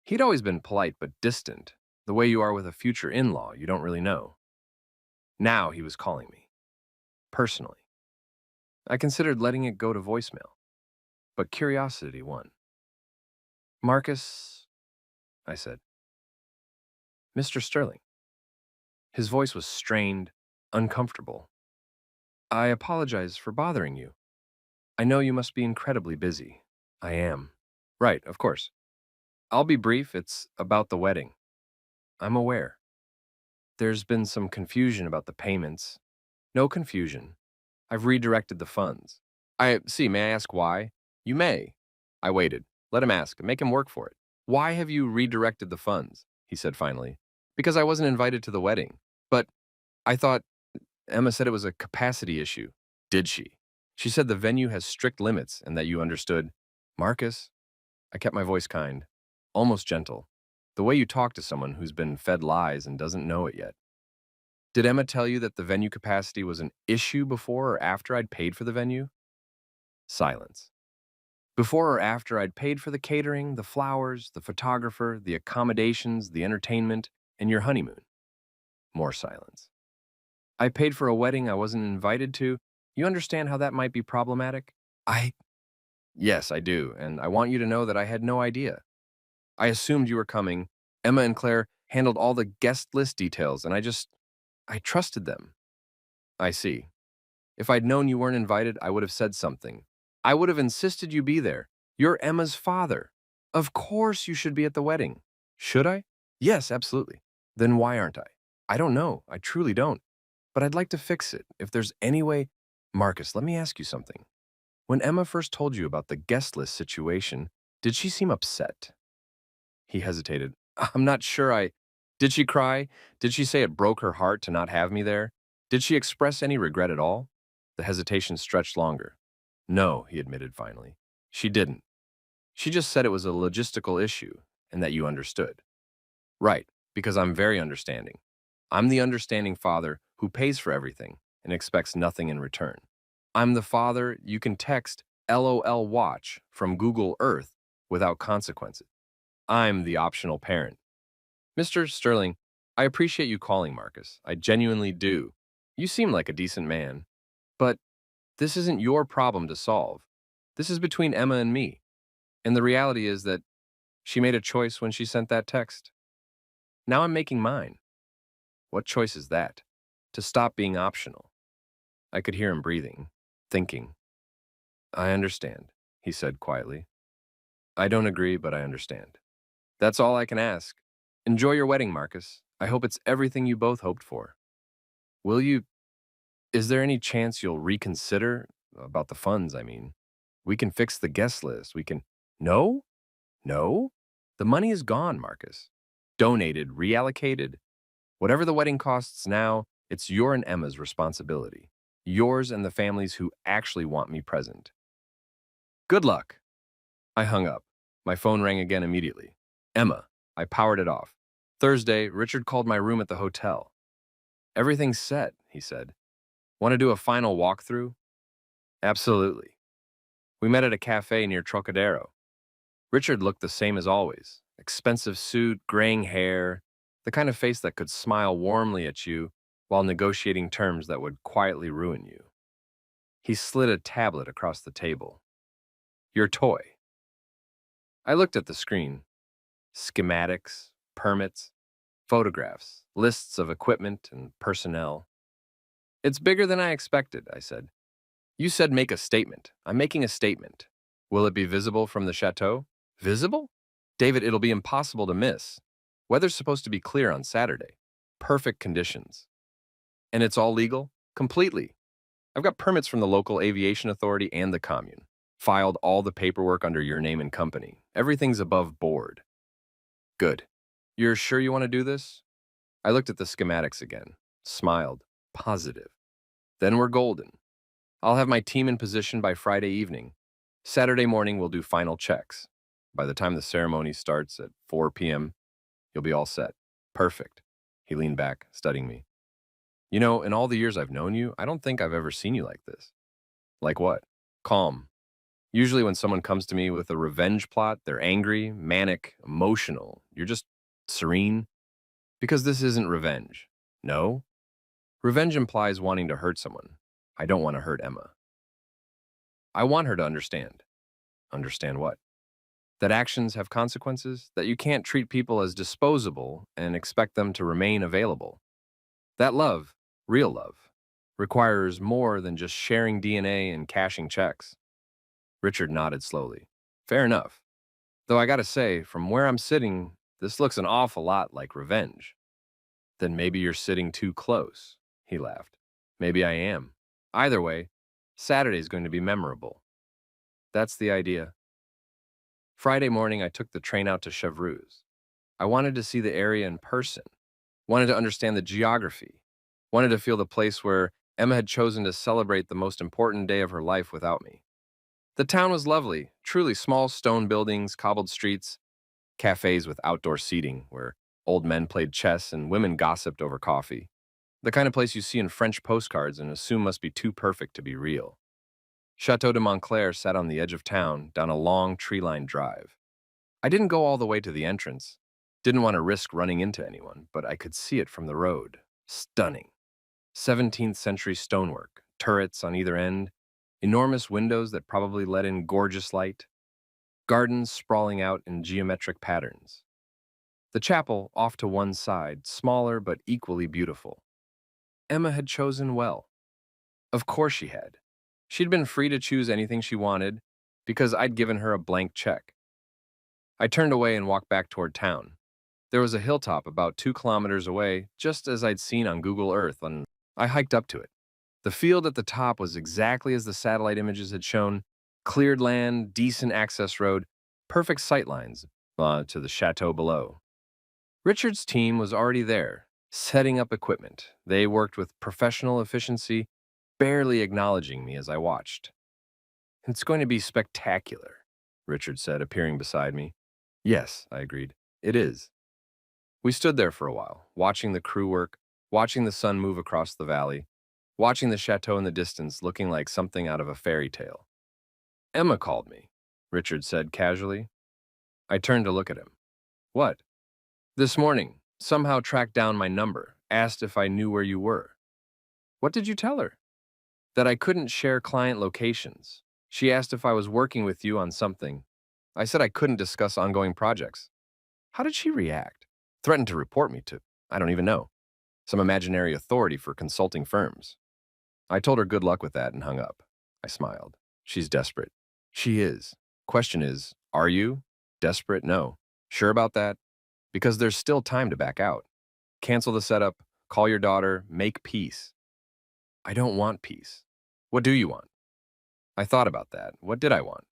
He'd always been polite but distant, the way you are with a future in-law you don't really know. Now he was calling me. Personally. I considered letting it go to voicemail, but curiosity won. Marcus, I said. Mr. Sterling. His voice was strained, uncomfortable. I apologize for bothering you. I know you must be incredibly busy. I am. Right, of course. I'll be brief. It's about the wedding. I'm aware. There's been some confusion about the payments. No confusion. I've redirected the funds. May I ask why? You may. I waited. Let him ask. Make him work for it. Why have you redirected the funds? He said finally. Because I wasn't invited to the wedding. But I thought Emma said it was a capacity issue. Did she? She said the venue has strict limits and that you understood. Marcus, I kept my voice kind, almost gentle, the way you talk to someone who's been fed lies and doesn't know it yet. Did Emma tell you that the venue capacity was an issue before or after I'd paid for the venue? Silence. Before or after I'd paid for the catering, the flowers, the photographer, the accommodations, the entertainment, and your honeymoon? More silence. I paid for a wedding I wasn't invited to. You understand how that might be problematic? Yes, I do, and I want you to know that I had no idea. I assumed you were coming. Emma and Claire handled all the guest list details, and I trusted them. I see. If I'd known you weren't invited, I would have said something. I would have insisted you be there. You're Emma's father. Of course you should be at the wedding. Should I? Yes, absolutely. Then why aren't I? I don't know. I truly don't. But I'd like to fix it. If there's any way... Marcus, let me ask you something. When Emma first told you about the guest list situation, did she seem upset? He hesitated. I'm not sure I... Did she cry? Did she say it broke her heart to not have me there? Did she express any regret at all? The hesitation stretched longer. No, he admitted finally. She didn't. She just said it was a logistical issue and that you understood. Right, because I'm very understanding. I'm the understanding father who pays for everything and expects nothing in return. I'm the father you can text LOL watch from Google Earth without consequences. I'm the optional parent. Mr. Sterling, I appreciate you calling, Marcus. I genuinely do. You seem like a decent man. But this isn't your problem to solve. This is between Emma and me. And the reality is that she made a choice when she sent that text. Now I'm making mine. What choice is that? To stop being optional. I could hear him breathing, thinking. I understand, he said quietly. I don't agree, but I understand. That's all I can ask. Enjoy your wedding, Marcus. I hope it's everything you both hoped for. Will you... Is there any chance you'll reconsider? About the funds, I mean. We can fix the guest list. We can... No? No? The money is gone, Marcus. Donated, reallocated. Whatever the wedding costs now, it's your and Emma's responsibility. Yours and the families who actually want me present. Good luck. I hung up. My phone rang again immediately. Emma. I powered it off. Thursday, Richard called my room at the hotel. Everything's set, he said. Want to do a final walkthrough? Absolutely. We met at a cafe near Trocadero. Richard looked the same as always. Expensive suit, graying hair, the kind of face that could smile warmly at you while negotiating terms that would quietly ruin you. He slid a tablet across the table. Your toy. I looked at the screen. Schematics, permits, photographs, lists of equipment and personnel. It's bigger than I expected, I said. You said make a statement. I'm making a statement. Will it be visible from the chateau? Visible? David, it'll be impossible to miss. Weather's supposed to be clear on Saturday. Perfect conditions. And it's all legal? Completely. I've got permits from the local aviation authority and the commune. Filed all the paperwork under your name and company. Everything's above board. Good. You're sure you want to do this? I looked at the schematics again, smiled, positive. Then we're golden. I'll have my team in position by Friday evening. Saturday morning, we'll do final checks. By the time the ceremony starts at 4 p.m., you'll be all set. Perfect. He leaned back, studying me. You know, in all the years I've known you, I don't think I've ever seen you like this. Like what? Calm. Usually when someone comes to me with a revenge plot, they're angry, manic, emotional. You're just serene. Because this isn't revenge. No. Revenge implies wanting to hurt someone. I don't want to hurt Emma. I want her to understand. Understand what? That actions have consequences, that you can't treat people as disposable and expect them to remain available. That love, real love, requires more than just sharing DNA and cashing checks. Richard nodded slowly. Fair enough. Though I gotta say, from where I'm sitting, this looks an awful lot like revenge. Then maybe you're sitting too close, he laughed. Maybe I am. Either way, Saturday's going to be memorable. That's the idea. Friday morning, I took the train out to Chevreuse. I wanted to see the area in person, wanted to understand the geography, wanted to feel the place where Emma had chosen to celebrate the most important day of her life without me. The town was lovely, truly small stone buildings, cobbled streets, cafes with outdoor seating where old men played chess and women gossiped over coffee. The kind of place you see in French postcards and assume must be too perfect to be real. Chateau de Montclair sat on the edge of town, down a long tree-lined drive. I didn't go all the way to the entrance. Didn't want to risk running into anyone, but I could see it from the road. Stunning. 17th century stonework, turrets on either end, enormous windows that probably let in gorgeous light, gardens sprawling out in geometric patterns. The chapel off to one side, smaller but equally beautiful. Emma had chosen well. Of course she had. She'd been free to choose anything she wanted because I'd given her a blank check. I turned away and walked back toward town. There was a hilltop about 2 kilometers away, just as I'd seen on Google Earth, and I hiked up to it. The field at the top was exactly as the satellite images had shown: cleared land, decent access road, perfect sightlines to the chateau below. Richard's team was already there, setting up equipment. They worked with professional efficiency, barely acknowledging me as I watched. It's going to be spectacular, Richard said, appearing beside me. Yes, I agreed. It is. We stood there for a while, watching the crew work, watching the sun move across the valley, watching the chateau in the distance looking like something out of a fairy tale. Emma called me, Richard said casually. I turned to look at him. What? This morning, somehow tracked down my number, asked if I knew where you were. What did you tell her? That I couldn't share client locations. She asked if I was working with you on something. I said I couldn't discuss ongoing projects. How did she react? Threatened to report me to, I don't even know, some imaginary authority for consulting firms. I told her good luck with that and hung up. I smiled. She's desperate. She is. Question is, are you? Desperate? No. Sure about that? Because there's still time to back out. Cancel the setup, call your daughter, make peace. I don't want peace. What do you want? I thought about that. What did I want?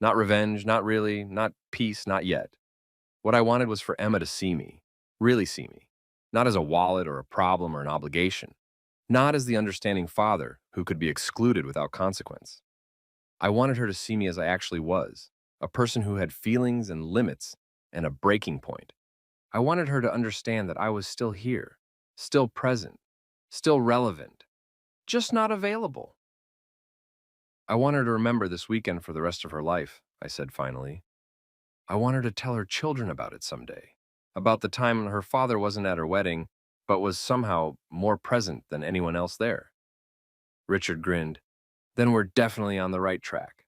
Not revenge, not really, not peace, not yet. What I wanted was for Emma to see me, really see me, not as a wallet or a problem or an obligation, not as the understanding father who could be excluded without consequence. I wanted her to see me as I actually was, a person who had feelings and limits and a breaking point. I wanted her to understand that I was still here, still present, still relevant, just not available. I want her to remember this weekend for the rest of her life, I said finally. I want her to tell her children about it someday, about the time her father wasn't at her wedding, but was somehow more present than anyone else there. Richard grinned. Then we're definitely on the right track.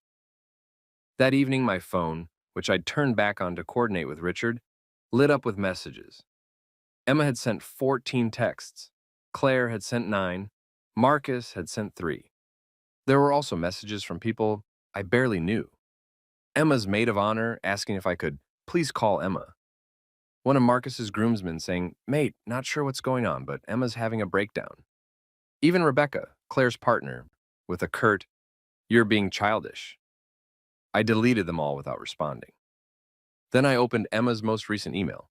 That evening, my phone, which I'd turned back on to coordinate with Richard, lit up with messages. Emma had sent 14 texts. Claire had sent 9. Marcus had sent 3. There were also messages from people I barely knew. Emma's maid of honor asking if I could please call Emma. One of Marcus's groomsmen saying, "Mate, not sure what's going on, but Emma's having a breakdown." Even Rebecca, Claire's partner, with a curt, "You're being childish." I deleted them all without responding. Then I opened Emma's most recent email.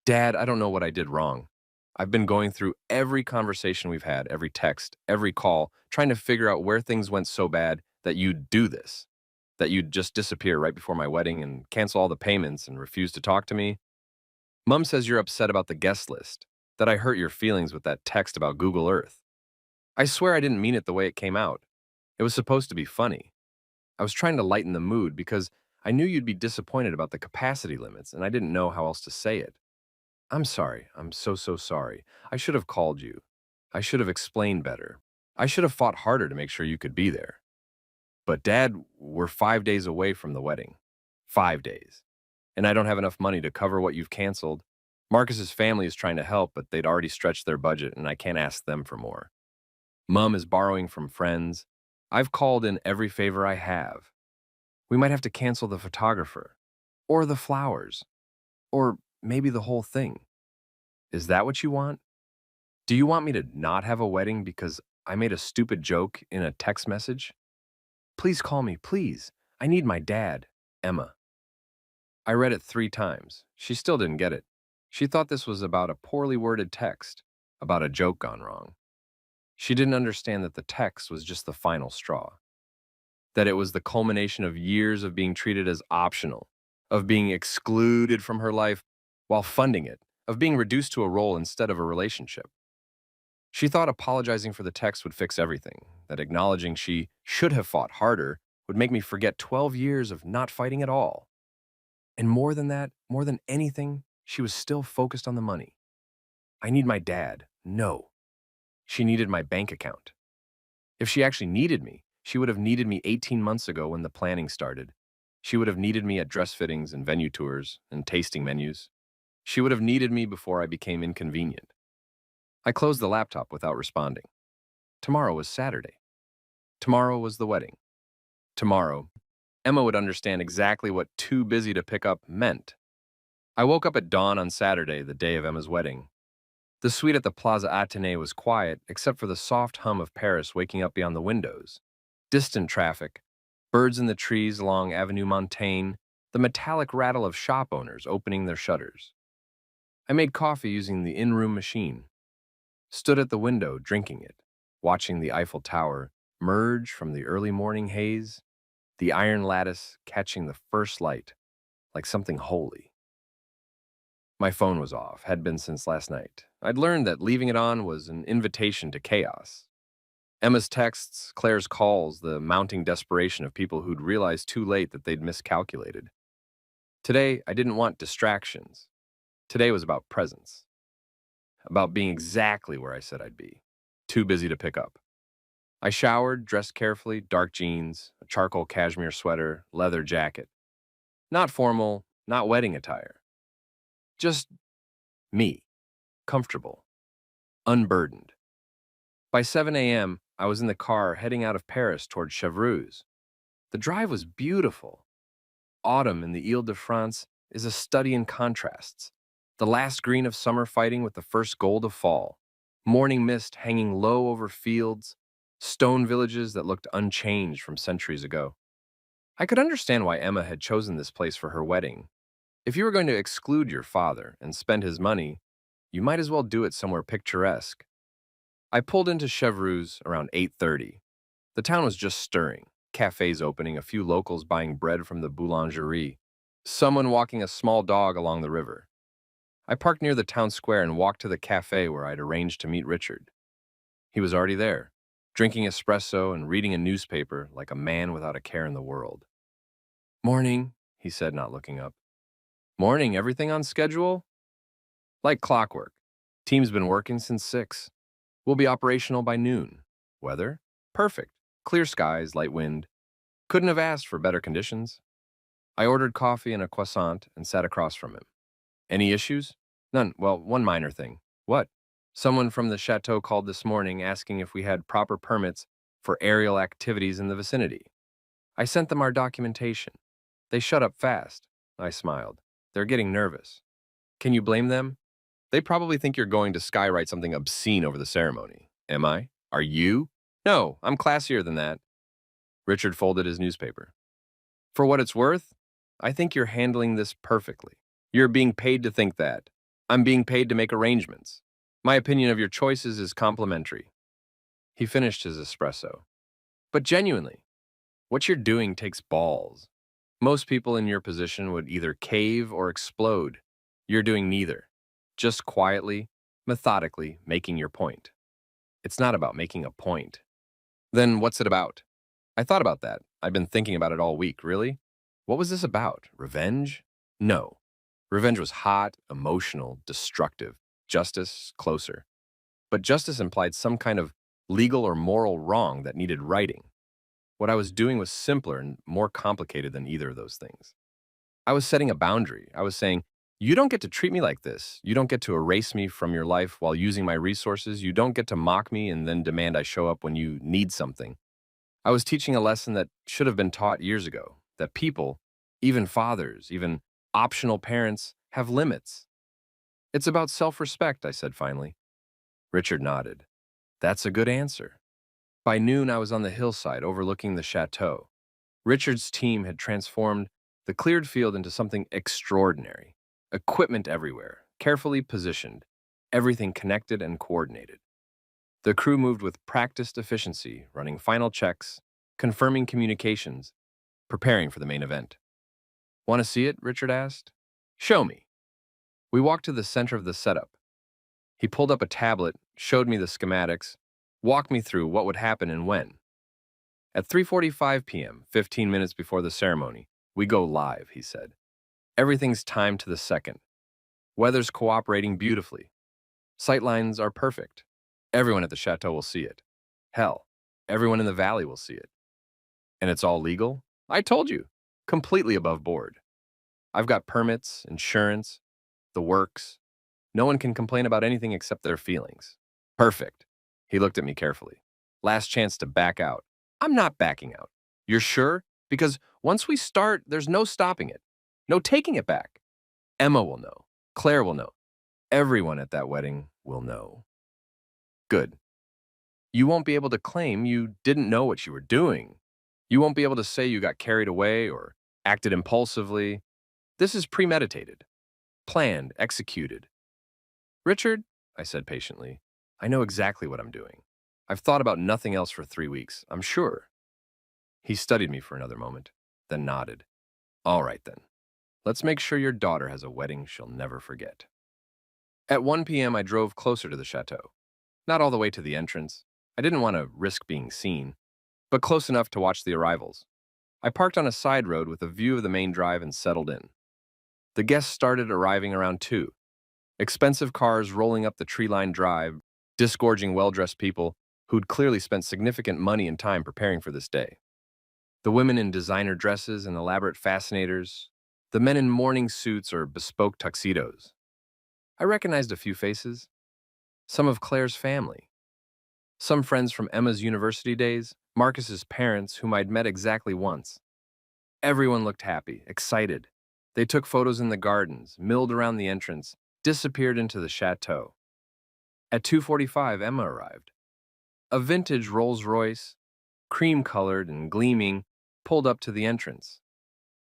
Dad, I don't know what I did wrong. I've been going through every conversation we've had, every text, every call, trying to figure out where things went so bad that you'd do this, that you'd just disappear right before my wedding and cancel all the payments and refuse to talk to me. Mom says you're upset about the guest list, that I hurt your feelings with that text about Google Earth. I swear I didn't mean it the way it came out. It was supposed to be funny. I was trying to lighten the mood because I knew you'd be disappointed about the capacity limits and I didn't know how else to say it. I'm sorry. I'm so sorry. I should have called you. I should have explained better. I should have fought harder to make sure you could be there. But Dad, we're 5 days away from the wedding. 5 days. And I don't have enough money to cover what you've canceled. Marcus's family is trying to help, but they'd already stretched their budget, and I can't ask them for more. Mom is borrowing from friends. I've called in every favor I have. We might have to cancel the photographer, or the flowers, or maybe the whole thing. Is that what you want? Do you want me to not have a wedding because I made a stupid joke in a text message? Please call me, please. I need my dad, Emma. I read it 3 times. She still didn't get it. She thought this was about a poorly worded text, about a joke gone wrong. She didn't understand that the text was just the final straw, that it was the culmination of years of being treated as optional, of being excluded from her life while funding it, of being reduced to a role instead of a relationship. She thought apologizing for the text would fix everything, that acknowledging she should have fought harder would make me forget 12 years of not fighting at all. And more than that, more than anything, she was still focused on the money. I need my dad. No. She needed my bank account. If she actually needed me, she would have needed me 18 months ago when the planning started. She would have needed me at dress fittings and venue tours and tasting menus. She would have needed me before I became inconvenient. I closed the laptop without responding. Tomorrow was Saturday. Tomorrow was the wedding. Tomorrow, Emma would understand exactly what too busy to pick up meant. I woke up at dawn on Saturday, the day of Emma's wedding. The suite at the Plaza Athénée was quiet, except for the soft hum of Paris waking up beyond the windows. Distant traffic, birds in the trees along Avenue Montaigne, the metallic rattle of shop owners opening their shutters. I made coffee using the in-room machine, stood at the window drinking it, watching the Eiffel Tower merge from the early morning haze, the iron lattice catching the first light like something holy. My phone was off, had been since last night. I'd learned that leaving it on was an invitation to chaos. Emma's texts, Claire's calls, the mounting desperation of people who'd realized too late that they'd miscalculated. Today, I didn't want distractions. Today was about presence. About being exactly where I said I'd be. Too busy to pick up. I showered, dressed carefully, dark jeans, a charcoal cashmere sweater, leather jacket. Not formal, not wedding attire. Just me. Comfortable. Unburdened. By 7 a.m., I was in the car heading out of Paris toward Chevreuse. The drive was beautiful. Autumn in the Ile-de-France is a study in contrasts. The last green of summer fighting with the first gold of fall. Morning mist hanging low over fields, stone villages that looked unchanged from centuries ago. I could understand why Emma had chosen this place for her wedding. If you were going to exclude your father and spend his money, you might as well do it somewhere picturesque. I pulled into Chevreuse around 8:30. The town was just stirring, cafes opening, a few locals buying bread from the boulangerie, someone walking a small dog along the river. I parked near the town square and walked to the cafe where I'd arranged to meet Richard. He was already there, drinking espresso and reading a newspaper like a man without a care in the world. "Morning," he said, not looking up. "Morning, everything on schedule?" "Like clockwork. Team's been working since 6. We'll be operational by noon. Weather? Perfect. Clear skies, light wind. Couldn't have asked for better conditions." I ordered coffee and a croissant and sat across from him. "Any issues?" "None. Well, one minor thing." "What?" "Someone from the chateau called this morning asking if we had proper permits for aerial activities in the vicinity. I sent them our documentation. They shut up fast." I smiled. "They're getting nervous." "Can you blame them? They probably think you're going to skywrite something obscene over the ceremony." "Am I? Are you?" "No, I'm classier than that." Richard folded his newspaper. "For what it's worth, I think you're handling this perfectly. You're being paid to think that. I'm being paid to make arrangements. My opinion of your choices is complimentary." He finished his espresso. "But genuinely, what you're doing takes balls. Most people in your position would either cave or explode. You're doing neither. Just quietly, methodically making your point." "It's not about making a point." "Then what's it about?" I thought about that. I'd been thinking about it all week, really. What was this about? Revenge? No. Revenge was hot, emotional, destructive. Justice, closer. But justice implied some kind of legal or moral wrong that needed righting. What I was doing was simpler and more complicated than either of those things. I was setting a boundary. I was saying, you don't get to treat me like this. You don't get to erase me from your life while using my resources. You don't get to mock me and then demand I show up when you need something. I was teaching a lesson that should have been taught years ago, that people, even fathers, even optional parents, have limits. It's about self-respect, I said finally. Richard nodded. That's a good answer. By noon, I was on the hillside overlooking the chateau. Richard's team had transformed the cleared field into something extraordinary. Equipment everywhere, carefully positioned, everything connected and coordinated. The crew moved with practiced efficiency, running final checks, confirming communications, preparing for the main event. Want to see it? Richard asked. Show me. We walked to the center of the setup. He pulled up a tablet, showed me the schematics, walked me through what would happen and when. At 3:45 p.m., 15 minutes before the ceremony, we go live, he said. Everything's timed to the second. Weather's cooperating beautifully. Sightlines are perfect. Everyone at the chateau will see it. Hell, everyone in the valley will see it. And it's all legal? I told you. Completely above board. I've got permits, insurance, the works. No one can complain about anything except their feelings. Perfect. He looked at me carefully. Last chance to back out. I'm not backing out. You're sure? Because once we start, there's no stopping it. No taking it back. Emma will know. Claire will know. Everyone at that wedding will know. Good. You won't be able to claim you didn't know what you were doing. You won't be able to say you got carried away or acted impulsively. This is premeditated, planned, executed. Richard, I said patiently, I know exactly what I'm doing. I've thought about nothing else for 3 weeks, I'm sure. He studied me for another moment, then nodded. All right then. Let's make sure your daughter has a wedding she'll never forget. At 1 p.m., I drove closer to the chateau. Not all the way to the entrance. I didn't want to risk being seen, but close enough to watch the arrivals. I parked on a side road with a view of the main drive and settled in. The guests started arriving around 2. Expensive cars rolling up the tree-lined drive, disgorging well-dressed people who'd clearly spent significant money and time preparing for this day. The women in designer dresses and elaborate fascinators, the men in morning suits or bespoke tuxedos. I recognized a few faces, some of Claire's family, some friends from Emma's university days, Marcus's parents, whom I'd met exactly once. Everyone looked happy, excited. They took photos in the gardens, milled around the entrance, disappeared into the chateau. At 2:45, Emma arrived. A vintage Rolls-Royce, cream-colored and gleaming, pulled up to the entrance.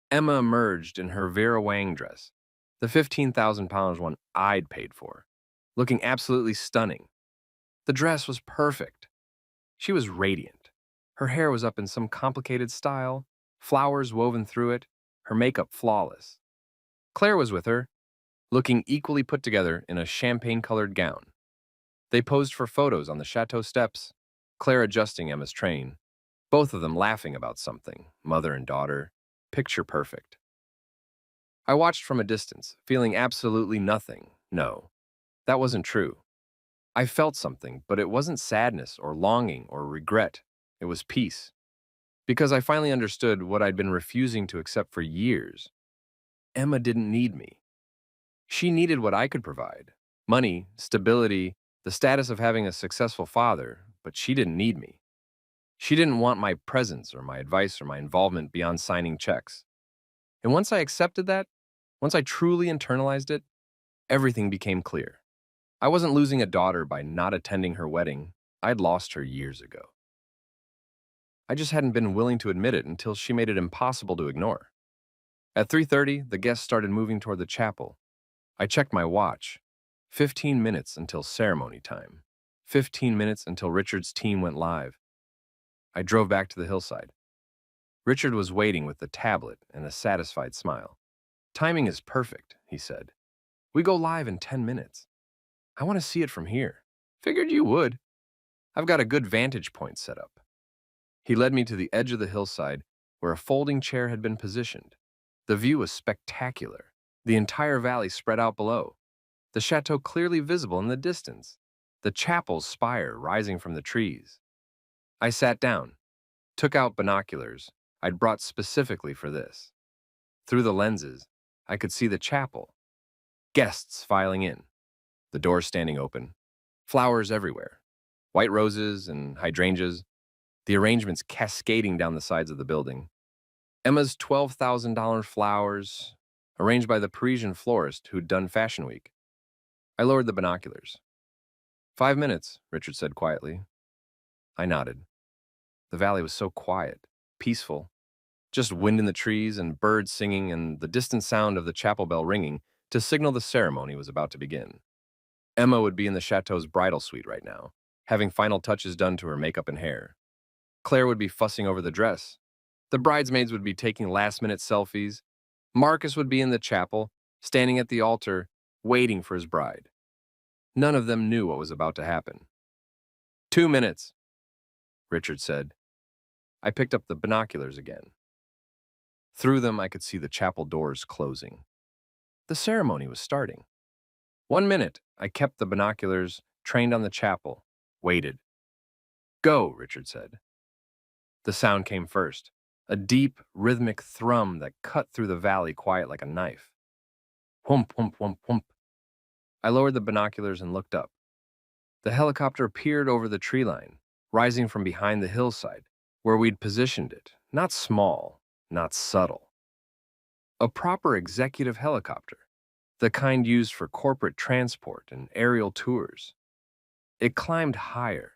Emma emerged in her Vera Wang dress, the 15,000 pounds one I'd paid for, looking absolutely stunning. The dress was perfect. She was radiant. Her hair was up in some complicated style, flowers woven through it, her makeup flawless. Claire was with her, looking equally put together in a champagne-colored gown. They posed for photos on the chateau steps, Claire adjusting Emma's train, both of them laughing about something, mother and daughter, picture perfect. I watched from a distance, feeling absolutely nothing. No, that wasn't true. I felt something, but it wasn't sadness or longing or regret. It was peace. Because I finally understood what I'd been refusing to accept for years. Emma didn't need me. She needed what I could provide. Money, stability, the status of having a successful father, but she didn't need me. She didn't want my presence or my advice or my involvement beyond signing checks. And once I accepted that, once I truly internalized it, everything became clear. I wasn't losing a daughter by not attending her wedding. I'd lost her years ago. I just hadn't been willing to admit it until she made it impossible to ignore. At 3:30, the guests started moving toward the chapel. I checked my watch. 15 minutes until ceremony time. 15 minutes until Richard's team went live. I drove back to the hillside. Richard was waiting with the tablet and a satisfied smile. Timing is perfect, he said. We go live in 10 minutes. I want to see it from here. Figured you would. I've got a good vantage point set up. He led me to the edge of the hillside where a folding chair had been positioned. The view was spectacular. The entire valley spread out below. The chateau clearly visible in the distance. The chapel's spire rising from the trees. I sat down. Took out binoculars I'd brought specifically for this. Through the lenses, I could see the chapel. Guests filing in, the doors standing open, flowers everywhere, white roses and hydrangeas, the arrangements cascading down the sides of the building. Emma's $12,000 flowers, arranged by the Parisian florist who'd done Fashion Week. I lowered the binoculars. 5 minutes, Richard said quietly. I nodded. The valley was so quiet, peaceful, just wind in the trees and birds singing and the distant sound of the chapel bell ringing to signal the ceremony was about to begin. Emma would be in the chateau's bridal suite right now, having final touches done to her makeup and hair. Claire would be fussing over the dress. The bridesmaids would be taking last-minute selfies. Marcus would be in the chapel, standing at the altar, waiting for his bride. None of them knew what was about to happen. 2 minutes, Richard said. I picked up the binoculars again. Through them, I could see the chapel doors closing. The ceremony was starting. 1 minute, I kept the binoculars trained on the chapel, waited. Go, Richard said. The sound came first, a deep, rhythmic thrum that cut through the valley quiet like a knife. Whump, whump, whump, whump. I lowered the binoculars and looked up. The helicopter peered over the tree line, rising from behind the hillside, where we'd positioned it, not small, not subtle. A proper executive helicopter, the kind used for corporate transport and aerial tours. It climbed higher,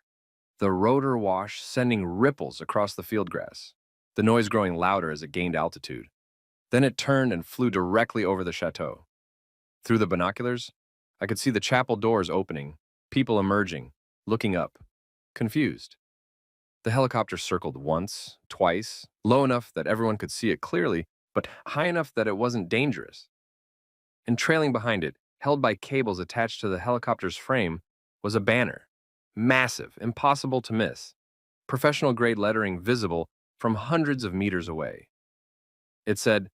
the rotor wash sending ripples across the field grass, the noise growing louder as it gained altitude. Then it turned and flew directly over the chateau. Through the binoculars, I could see the chapel doors opening, people emerging, looking up, confused. The helicopter circled once, twice, low enough that everyone could see it clearly, but high enough that it wasn't dangerous. And trailing behind it, held by cables attached to the helicopter's frame, was a banner. Massive, impossible to miss. Professional-grade lettering visible from hundreds of meters away. It said,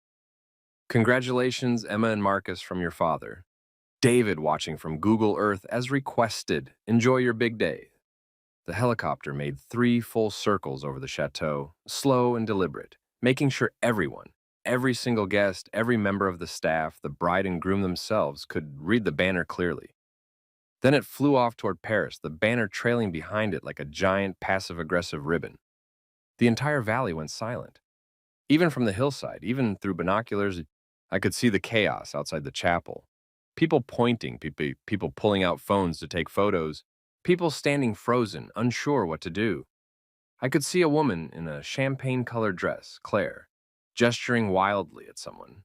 "Congratulations, Emma and Marcus, from your father. David watching from Google Earth as requested. Enjoy your big day." The helicopter made 3 full circles over the chateau, slow and deliberate, making sure everyone, every single guest, every member of the staff, the bride and groom themselves, could read the banner clearly. Then it flew off toward Paris, the banner trailing behind it like a giant passive-aggressive ribbon. The entire valley went silent. Even from the hillside, even through binoculars, I could see the chaos outside the chapel. People pointing, people pulling out phones to take photos, people standing frozen, unsure what to do. I could see a woman in a champagne-colored dress, Claire, gesturing wildly at someone.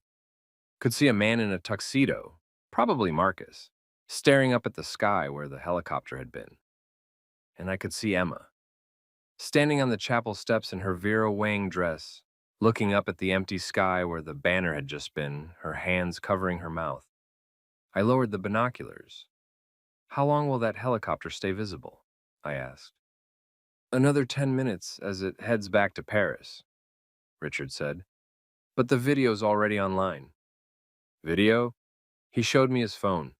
Could see a man in a tuxedo, probably Marcus, staring up at the sky where the helicopter had been. And I could see Emma, standing on the chapel steps in her Vera Wang dress, looking up at the empty sky where the banner had just been, her hands covering her mouth. I lowered the binoculars. How long will that helicopter stay visible? I asked. Another 10 minutes as it heads back to Paris, Richard said. But the video's already online. Video? He showed me his phone.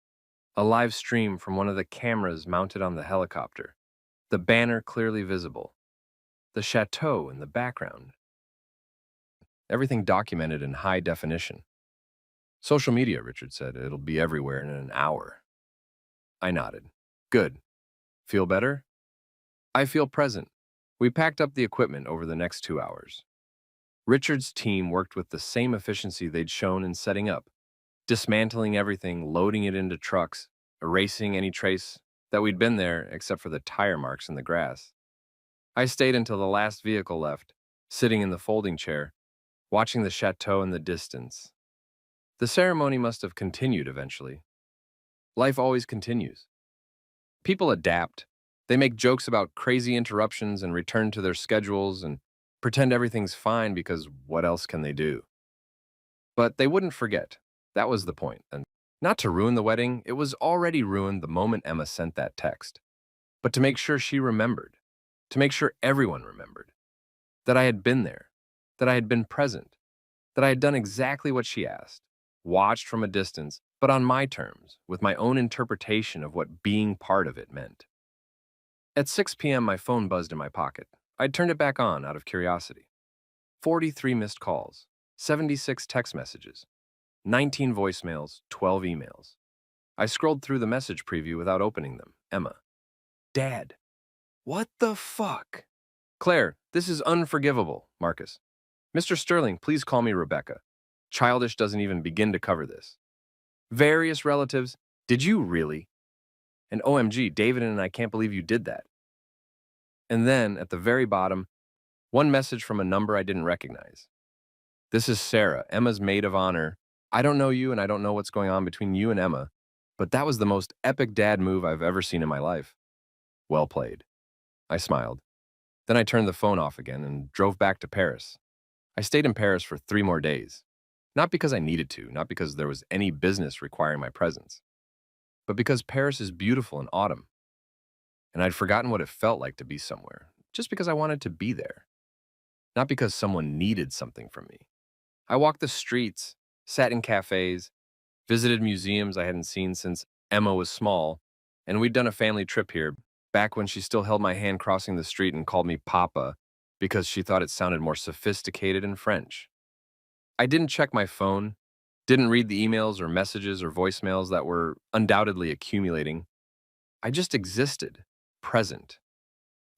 A live stream from one of the cameras mounted on the helicopter. The banner clearly visible. The chateau in the background. Everything documented in high definition. Social media, Richard said. It'll be everywhere in an hour. I nodded. Good. Feel better? I feel present. We packed up the equipment over the next 2 hours. Richard's team worked with the same efficiency they'd shown in setting up, dismantling everything, loading it into trucks, erasing any trace that we'd been there except for the tire marks in the grass. I stayed until the last vehicle left, sitting in the folding chair, watching the chateau in the distance. The ceremony must have continued eventually. Life always continues. People adapt. They make jokes about crazy interruptions and return to their schedules and pretend everything's fine because what else can they do? But they wouldn't forget. That was the point. And not to ruin the wedding, it was already ruined the moment Emma sent that text. But to make sure she remembered, to make sure everyone remembered, that I had been there, that I had been present, that I had done exactly what she asked, watched from a distance, but on my terms, with my own interpretation of what being part of it meant. At 6 p.m., my phone buzzed in my pocket. I'd turned it back on out of curiosity. 43 missed calls, 76 text messages, 19 voicemails, 12 emails. I scrolled through the message preview without opening them. Emma. Dad. What the fuck? Claire, this is unforgivable. Marcus. Mr. Sterling, please call me Rebecca. Childish doesn't even begin to cover this. Various relatives. Did you really? And OMG, David and I can't believe you did that. And then, at the very bottom, one message from a number I didn't recognize. This is Sarah, Emma's maid of honor. I don't know you and I don't know what's going on between you and Emma, but that was the most epic dad move I've ever seen in my life. Well played. I smiled. Then I turned the phone off again and drove back to Paris. I stayed in Paris for 3 more days. Not because I needed to, not because there was any business requiring my presence, but because Paris is beautiful in autumn. And I'd forgotten what it felt like to be somewhere, just because I wanted to be there. Not because someone needed something from me. I walked the streets, sat in cafes, visited museums I hadn't seen since Emma was small, and we'd done a family trip here, back when she still held my hand crossing the street and called me Papa because she thought it sounded more sophisticated in French. I didn't check my phone, didn't read the emails or messages or voicemails that were undoubtedly accumulating. I just existed, present,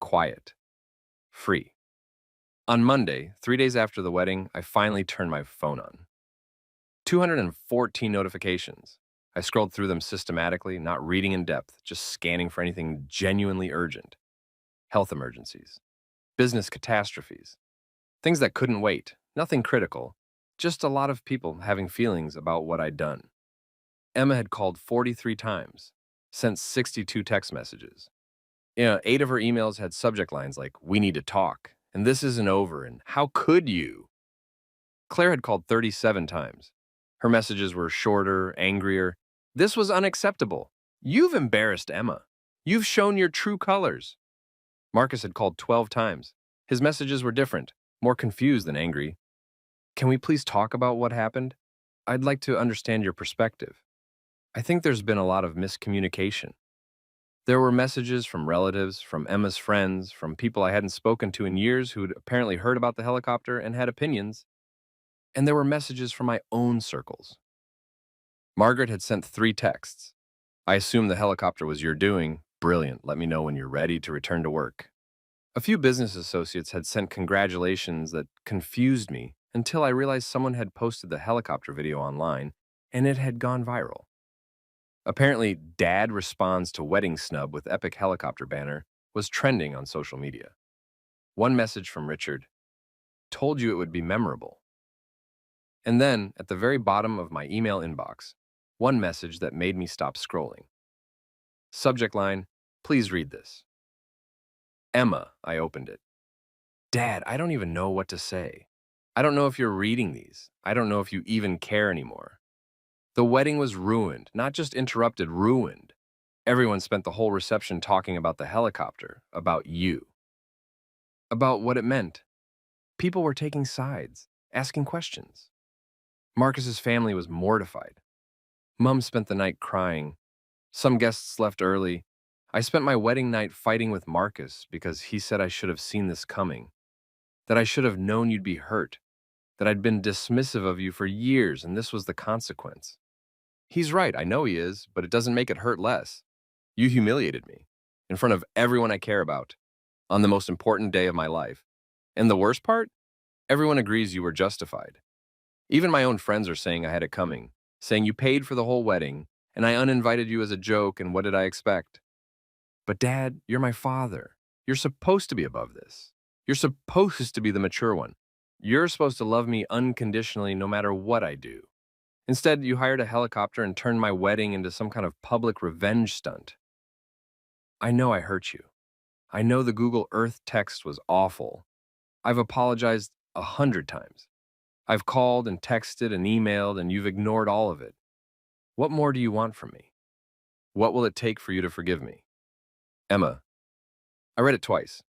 quiet, free. On Monday, 3 days after the wedding, I finally turned my phone on. 214 notifications. I scrolled through them systematically, not reading in depth, just scanning for anything genuinely urgent. Health emergencies, business catastrophes, things that couldn't wait, nothing critical, just a lot of people having feelings about what I'd done. Emma had called 43 times, sent 62 text messages. 8 of her emails had subject lines like, "We need to talk," and "This isn't over," and "How could you?" Claire had called 37 times. Her messages were shorter, angrier. "This was unacceptable. You've embarrassed Emma. You've shown your true colors." Marcus had called 12 times. His messages were different, more confused than angry. "Can we please talk about what happened? I'd like to understand your perspective. I think there's been a lot of miscommunication." There were messages from relatives, from Emma's friends, from people I hadn't spoken to in years who'd apparently heard about the helicopter and had opinions. And there were messages from my own circles. Margaret had sent 3 texts. "I assume the helicopter was your doing. Brilliant. Let me know when you're ready to return to work." A few business associates had sent congratulations that confused me until I realized someone had posted the helicopter video online and it had gone viral. Apparently, Dad responds to wedding snub with epic helicopter banner was trending on social media. One message from Richard, "Told you it would be memorable." And then, at the very bottom of my email inbox, one message that made me stop scrolling. Subject line, "Please read this." Emma, I opened it. "Dad, I don't even know what to say. I don't know if you're reading these. I don't know if you even care anymore. The wedding was ruined, not just interrupted, ruined. Everyone spent the whole reception talking about the helicopter, about you, about what it meant. People were taking sides, asking questions. Marcus's family was mortified. Mom spent the night crying. Some guests left early. I spent my wedding night fighting with Marcus because he said I should have seen this coming, that I should have known you'd be hurt, that I'd been dismissive of you for years and this was the consequence. He's right, I know he is, but it doesn't make it hurt less. You humiliated me, in front of everyone I care about, on the most important day of my life. And the worst part? Everyone agrees you were justified. Even my own friends are saying I had it coming, saying you paid for the whole wedding, and I uninvited you as a joke, and what did I expect? But Dad, you're my father. You're supposed to be above this. You're supposed to be the mature one. You're supposed to love me unconditionally no matter what I do. Instead, you hired a helicopter and turned my wedding into some kind of public revenge stunt. I know I hurt you. I know the Google Earth text was awful. I've apologized 100 times. I've called and texted and emailed, and you've ignored all of it. What more do you want from me? What will it take for you to forgive me? Emma. I read it twice.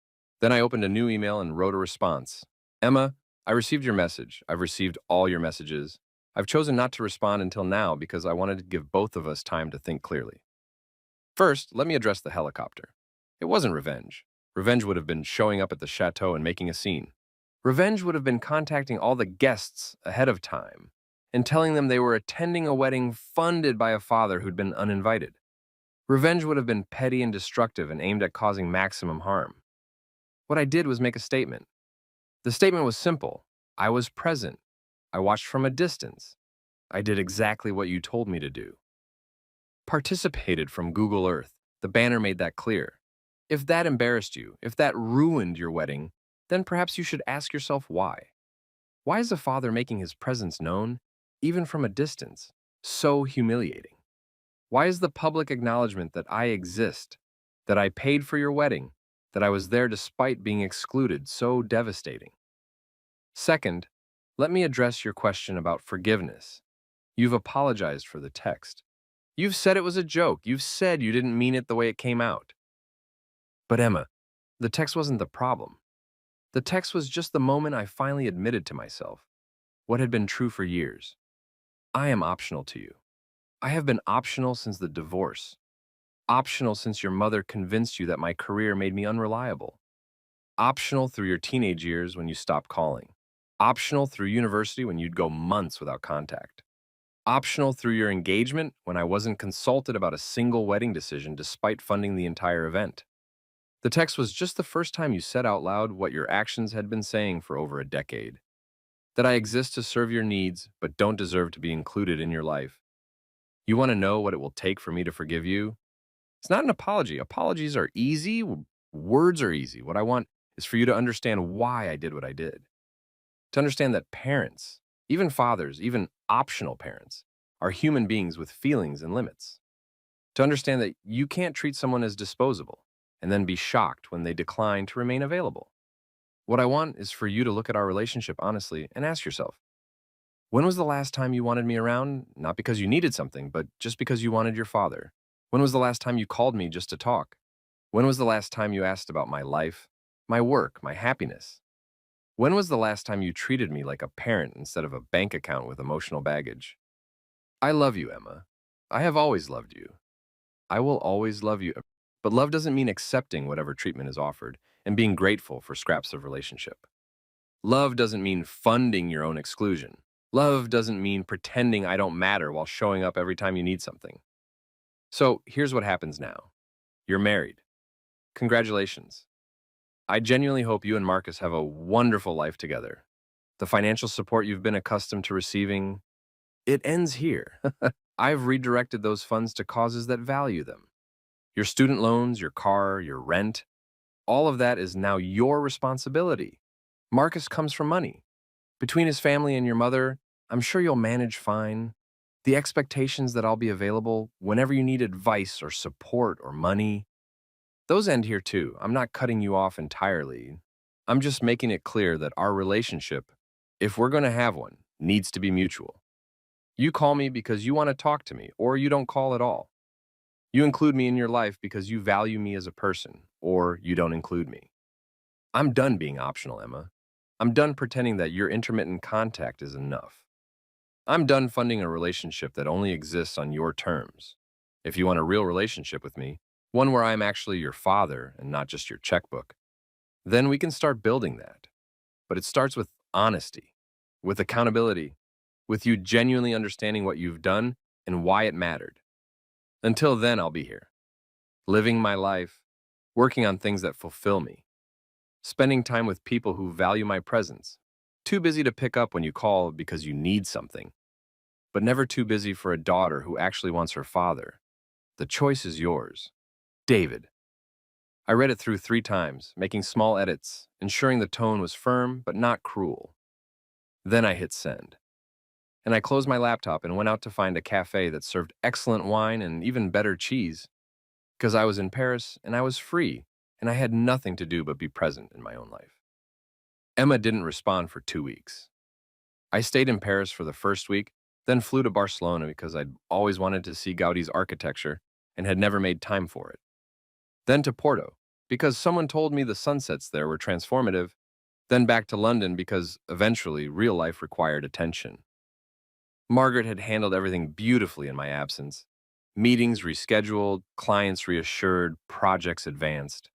Then I opened a new email and wrote a response. Emma, I received your message. I've received all your messages. I've chosen not to respond until now because I wanted to give both of us time to think clearly. First, let me address the helicopter. It wasn't revenge. Revenge would have been showing up at the chateau and making a scene. Revenge would have been contacting all the guests ahead of time and telling them they were attending a wedding funded by a father who'd been uninvited. Revenge would have been petty and destructive and aimed at causing maximum harm. What I did was make a statement. The statement was simple. I was present. I watched from a distance. I did exactly what you told me to do. Participated from Google Earth. The banner made that clear. If that embarrassed you, if that ruined your wedding, then perhaps you should ask yourself why. Why is a father making his presence known, even from a distance, so humiliating? Why is the public acknowledgement that I exist, that I paid for your wedding, that I was there despite being excluded so devastating? Second, let me address your question about forgiveness. You've apologized for the text. You've said it was a joke. You've said you didn't mean it the way it came out. But Emma, the text wasn't the problem. The text was just the moment I finally admitted to myself what had been true for years. I am optional to you. I have been optional since the divorce. Optional since your mother convinced you that my career made me unreliable. Optional through your teenage years when you stopped calling. Optional through university when you'd go months without contact. Optional through your engagement when I wasn't consulted about a single wedding decision despite funding the entire event. The text was just the first time you said out loud what your actions had been saying for over a decade. That I exist to serve your needs, but don't deserve to be included in your life. You want to know what it will take for me to forgive you? It's not an apology. Apologies are easy, words are easy. What I want is for you to understand why I did what I did. To understand that parents, even fathers, even optional parents, are human beings with feelings and limits. To understand that you can't treat someone as disposable and then be shocked when they decline to remain available. What I want is for you to look at our relationship honestly and ask yourself, when was the last time you wanted me around, not because you needed something, but just because you wanted your father? When was the last time you called me just to talk? When was the last time you asked about my life, my work, my happiness? When was the last time you treated me like a parent instead of a bank account with emotional baggage? I love you, Emma. I have always loved you. I will always love you. But love doesn't mean accepting whatever treatment is offered and being grateful for scraps of relationship. Love doesn't mean funding your own exclusion. Love doesn't mean pretending I don't matter while showing up every time you need something. So here's what happens now. You're married. Congratulations. I genuinely hope you and Marcus have a wonderful life together. The financial support you've been accustomed to receiving, it ends here. I've redirected those funds to causes that value them. Your student loans, your car, your rent, all of that is now your responsibility. Marcus comes from money. Between his family and your mother, I'm sure you'll manage fine. The expectations that I'll be available whenever you need advice or support or money, those end here too. I'm not cutting you off entirely. I'm just making it clear that our relationship, if we're going to have one, needs to be mutual. You call me because you want to talk to me, or you don't call at all. You include me in your life because you value me as a person, or you don't include me. I'm done being optional, Emma. I'm done pretending that your intermittent contact is enough. I'm done funding a relationship that only exists on your terms. If you want a real relationship with me, one where I'm actually your father and not just your checkbook, then we can start building that. But it starts with honesty, with accountability, with you genuinely understanding what you've done and why it mattered. Until then, I'll be here, living my life, working on things that fulfill me, spending time with people who value my presence, too busy to pick up when you call because you need something, but never too busy for a daughter who actually wants her father. The choice is yours. David. I read it through 3 times, making small edits, ensuring the tone was firm but not cruel. Then I hit send. And I closed my laptop and went out to find a cafe that served excellent wine and even better cheese. Because I was in Paris and I was free, and I had nothing to do but be present in my own life. Emma didn't respond for 2 weeks. I stayed in Paris for the first week, then flew to Barcelona because I'd always wanted to see Gaudi's architecture and had never made time for it. Then to Porto, because someone told me the sunsets there were transformative, then back to London because eventually real life required attention. Margaret had handled everything beautifully in my absence. Meetings rescheduled, clients reassured, projects advanced.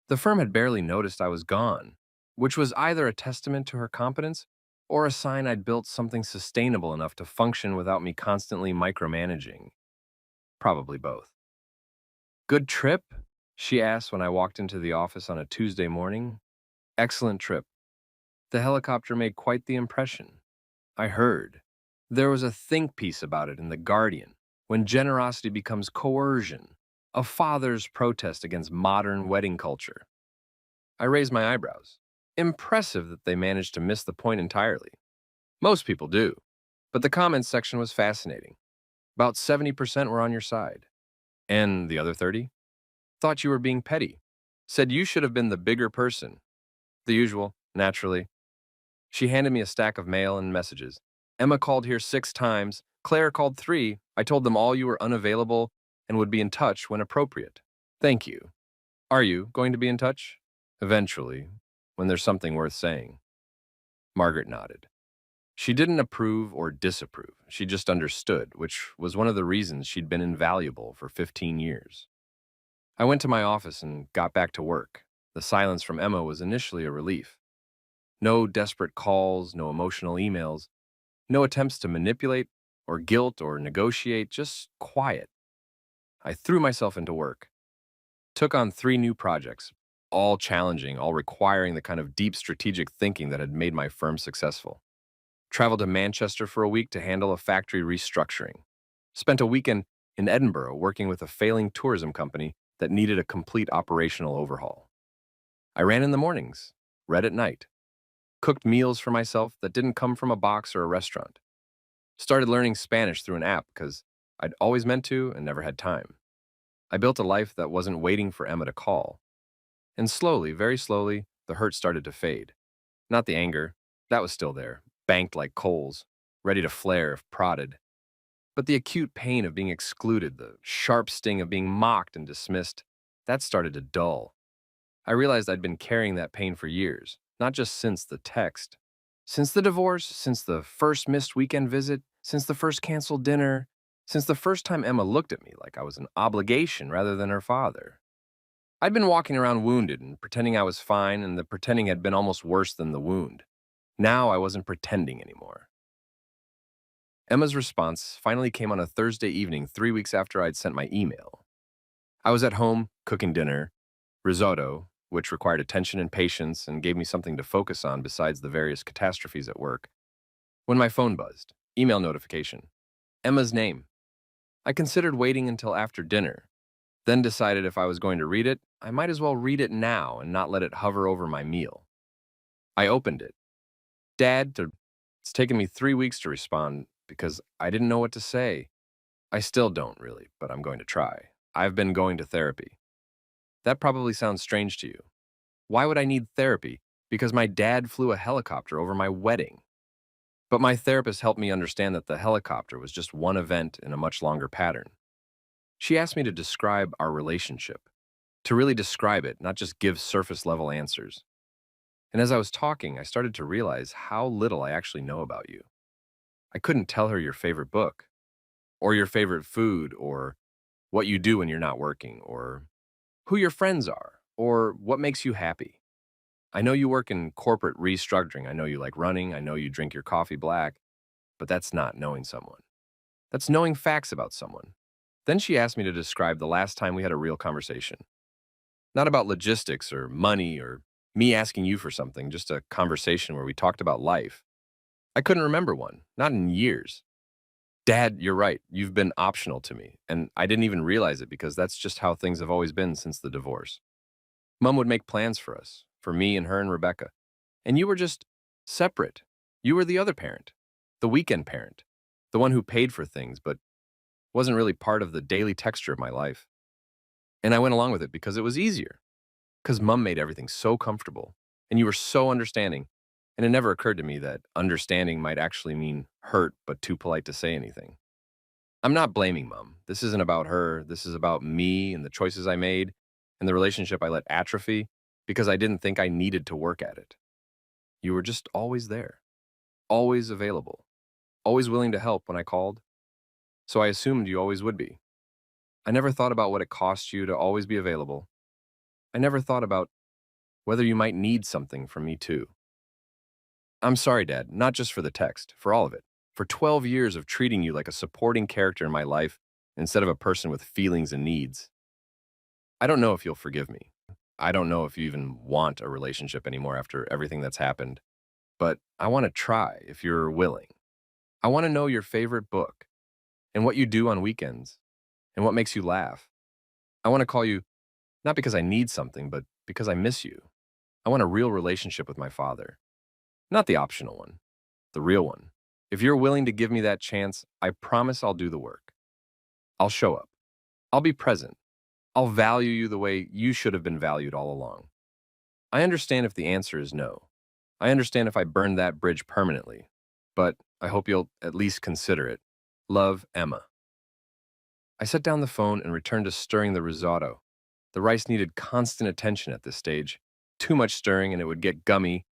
The firm had barely noticed I was gone, which was either a testament to her competence or a sign I'd built something sustainable enough to function without me constantly micromanaging. Probably both. Good trip? She asked when I walked into the office on a Tuesday morning. Excellent trip. The helicopter made quite the impression. I heard. There was a think piece about it in The Guardian, when generosity becomes coercion, a father's protest against modern wedding culture. I raised my eyebrows. Impressive that they managed to miss the point entirely. Most people do. But the comments section was fascinating. About 70% were on your side. And the other 30? Thought you were being petty. Said you should have been the bigger person. The usual, naturally. She handed me a stack of mail and messages. Emma called here 6 times. Claire called 3. I told them all you were unavailable and would be in touch when appropriate. Thank you. Are you going to be in touch? Eventually, when there's something worth saying. Margaret nodded. She didn't approve or disapprove. She just understood, which was one of the reasons she'd been invaluable for 15 years. I went to my office and got back to work. The silence from Emma was initially a relief. No desperate calls, no emotional emails, no attempts to manipulate or guilt or negotiate, just quiet. I threw myself into work, took on 3 new projects, all challenging, all requiring the kind of deep strategic thinking that had made my firm successful. Traveled to Manchester for a week to handle a factory restructuring. Spent a weekend in Edinburgh working with a failing tourism company that needed a complete operational overhaul. I ran in the mornings, read at night, cooked meals for myself that didn't come from a box or a restaurant. Started learning Spanish through an app because I'd always meant to and never had time. I built a life that wasn't waiting for Emma to call. And slowly, very slowly, the hurt started to fade. Not the anger, that was still there, banked like coals, ready to flare if prodded. But the acute pain of being excluded, the sharp sting of being mocked and dismissed, that started to dull. I realized I'd been carrying that pain for years, not just since the text. Since the divorce, since the first missed weekend visit, since the first canceled dinner, since the first time Emma looked at me like I was an obligation rather than her father. I'd been walking around wounded and pretending I was fine, and the pretending had been almost worse than the wound. Now I wasn't pretending anymore. Emma's response finally came on a Thursday evening 3 weeks after I'd sent my email. I was at home, cooking dinner, risotto, which required attention and patience and gave me something to focus on besides the various catastrophes at work, when my phone buzzed. Email notification. Emma's name. I considered waiting until after dinner, then decided if I was going to read it, I might as well read it now and not let it hover over my meal. I opened it. Dad, it's taken me 3 weeks to respond because I didn't know what to say. I still don't really, but I'm going to try. I've been going to therapy. That probably sounds strange to you. Why would I need therapy? Because my dad flew a helicopter over my wedding. But my therapist helped me understand that the helicopter was just one event in a much longer pattern. She asked me to describe our relationship, to really describe it, not just give surface level answers. And as I was talking, I started to realize how little I actually know about you. I couldn't tell her your favorite book, or your favorite food, or what you do when you're not working, or who your friends are, or what makes you happy. I know you work in corporate restructuring. I know you like running. I know you drink your coffee black. But that's not knowing someone. That's knowing facts about someone. Then she asked me to describe the last time we had a real conversation. Not about logistics or money or me asking you for something, just a conversation where we talked about life. I couldn't remember one, not in years. Dad, you're right. You've been optional to me, and I didn't even realize it because that's just how things have always been since the divorce. Mom would make plans for us, for me and her and Rebecca, and you were just separate. You were the other parent, the weekend parent, the one who paid for things but wasn't really part of the daily texture of my life. And I went along with it because it was easier, because Mom made everything so comfortable, and you were so understanding, and it never occurred to me that understanding might actually mean hurt but too polite to say anything. I'm not blaming Mom. This isn't about her. This is about me and the choices I made and the relationship I let atrophy because I didn't think I needed to work at it. You were just always there, always available, always willing to help when I called. So I assumed you always would be. I never thought about what it cost you to always be available. I never thought about whether you might need something from me too. I'm sorry, Dad, not just for the text, for all of it. For 12 years of treating you like a supporting character in my life instead of a person with feelings and needs. I don't know if you'll forgive me. I don't know if you even want a relationship anymore after everything that's happened, but I want to try if you're willing. I want to know your favorite book and what you do on weekends and what makes you laugh. I want to call you not because I need something, but because I miss you. I want a real relationship with my father, not the optional one, the real one. If you're willing to give me that chance, I promise I'll do the work. I'll show up. I'll be present. I'll value you the way you should have been valued all along. I understand if the answer is no. I understand if I burn that bridge permanently, but I hope you'll at least consider it. Love, Emma. I set down the phone and returned to stirring the risotto. The rice needed constant attention at this stage. Too much stirring and it would get gummy,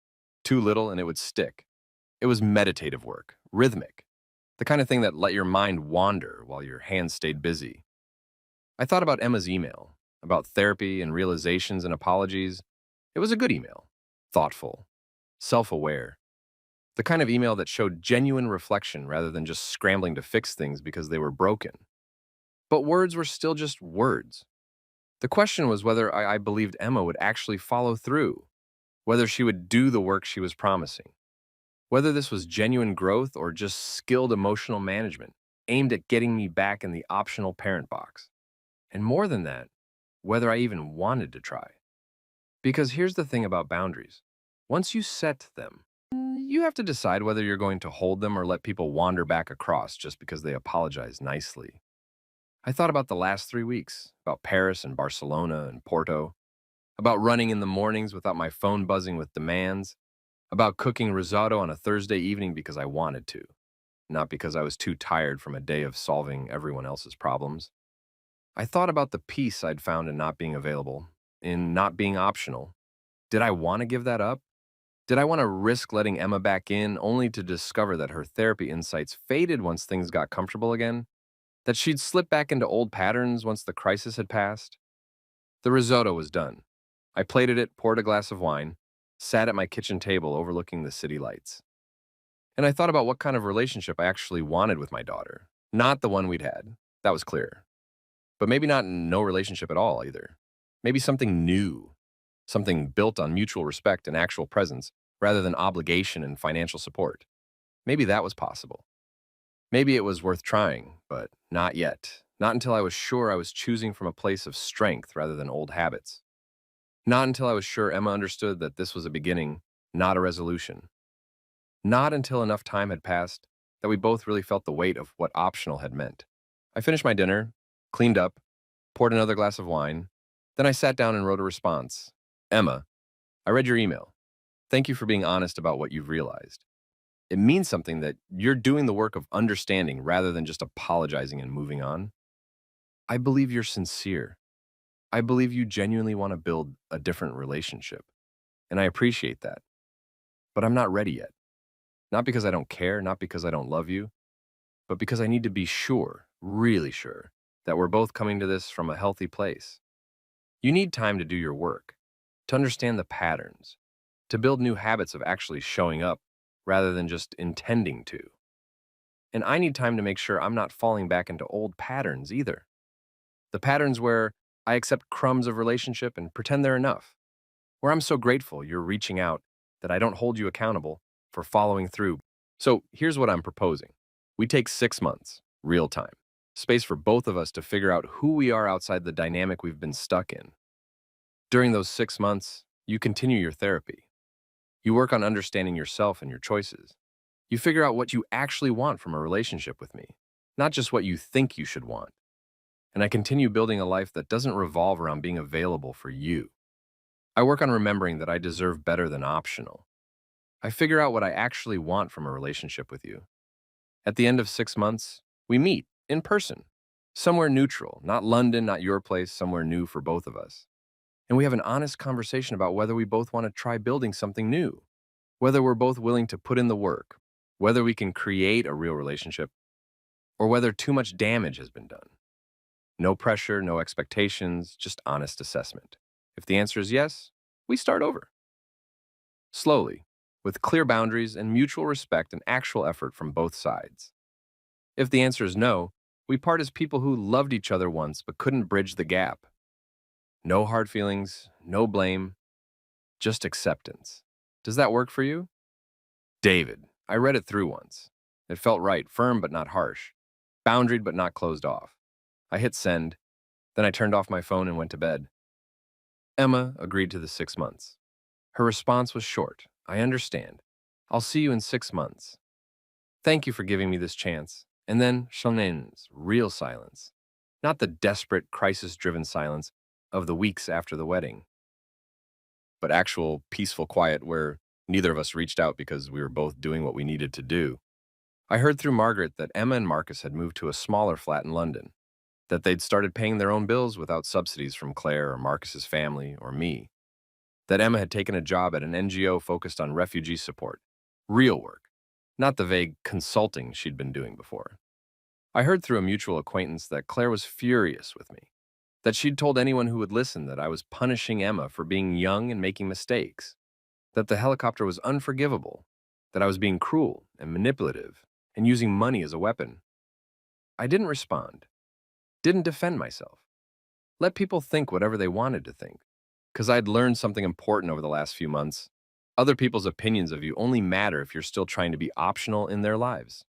too little and it would stick. It was meditative work, rhythmic, the kind of thing that let your mind wander while your hands stayed busy. I thought about Emma's email, about therapy and realizations and apologies. It was a good email, thoughtful, self-aware, the kind of email that showed genuine reflection rather than just scrambling to fix things because they were broken. But words were still just words. The question was whether I believed Emma would actually follow through, whether she would do the work she was promising, whether this was genuine growth or just skilled emotional management aimed at getting me back in the optional parent box. And more than that, whether I even wanted to try. Because here's the thing about boundaries. Once you set them, you have to decide whether you're going to hold them or let people wander back across just because they apologize nicely. I thought about the last 3 weeks, about Paris and Barcelona and Porto, about running in the mornings without my phone buzzing with demands, about cooking risotto on a Thursday evening because I wanted to, not because I was too tired from a day of solving everyone else's problems. I thought about the peace I'd found in not being available, in not being optional. Did I want to give that up? Did I want to risk letting Emma back in only to discover that her therapy insights faded once things got comfortable again? That she'd slip back into old patterns once the crisis had passed? The risotto was done. I plated it, poured a glass of wine, sat at my kitchen table overlooking the city lights. And I thought about what kind of relationship I actually wanted with my daughter. Not the one we'd had. That was clear. But maybe not no relationship at all either. Maybe something new, something built on mutual respect and actual presence rather than obligation and financial support. Maybe that was possible. Maybe it was worth trying, but not yet. Not until I was sure I was choosing from a place of strength rather than old habits. Not until I was sure Emma understood that this was a beginning, not a resolution. Not until enough time had passed that we both really felt the weight of what optional had meant. I finished my dinner, cleaned up, poured another glass of wine. Then I sat down and wrote a response. Emma, I read your email. Thank you for being honest about what you've realized. It means something that you're doing the work of understanding rather than just apologizing and moving on. I believe you're sincere. I believe you genuinely want to build a different relationship. And I appreciate that. But I'm not ready yet. Not because I don't care, not because I don't love you, but because I need to be sure, really sure, that we're both coming to this from a healthy place. You need time to do your work, to understand the patterns, to build new habits of actually showing up rather than just intending to. And I need time to make sure I'm not falling back into old patterns either. The patterns where I accept crumbs of relationship and pretend they're enough, where I'm so grateful you're reaching out that I don't hold you accountable for following through. So here's what I'm proposing. We take 6 months, real time, space for both of us to figure out who we are outside the dynamic we've been stuck in. During those 6 months, you continue your therapy. You work on understanding yourself and your choices. You figure out what you actually want from a relationship with me, not just what you think you should want. And I continue building a life that doesn't revolve around being available for you. I work on remembering that I deserve better than optional. I figure out what I actually want from a relationship with you. At the end of 6 months, we meet in person, somewhere neutral, not London, not your place, somewhere new for both of us. And we have an honest conversation about whether we both want to try building something new, whether we're both willing to put in the work, whether we can create a real relationship, or whether too much damage has been done. No pressure, no expectations, just honest assessment. If the answer is yes, we start over. Slowly, with clear boundaries and mutual respect and actual effort from both sides. If the answer is no, we part as people who loved each other once but couldn't bridge the gap. No hard feelings, no blame, just acceptance. Does that work for you? David, I read it through once. It felt right, firm but not harsh, boundaried but not closed off. I hit send, then I turned off my phone and went to bed. Emma agreed to the 6 months. Her response was short. I understand. I'll see you in 6 months. Thank you for giving me this chance. And then Shalnen's real silence. Not the desperate, crisis-driven silence of the weeks after the wedding, but actual peaceful quiet where neither of us reached out because we were both doing what we needed to do. I heard through Margaret that Emma and Marcus had moved to a smaller flat in London, that they'd started paying their own bills without subsidies from Claire or Marcus's family or me, that Emma had taken a job at an NGO focused on refugee support, real work, not the vague consulting she'd been doing before. I heard through a mutual acquaintance that Claire was furious with me, that she'd told anyone who would listen that I was punishing Emma for being young and making mistakes, that the helicopter was unforgivable, that I was being cruel and manipulative and using money as a weapon. I didn't respond, didn't defend myself. Let people think whatever they wanted to think, because I'd learned something important over the last few months. Other people's opinions of you only matter if you're still trying to be optional in their lives.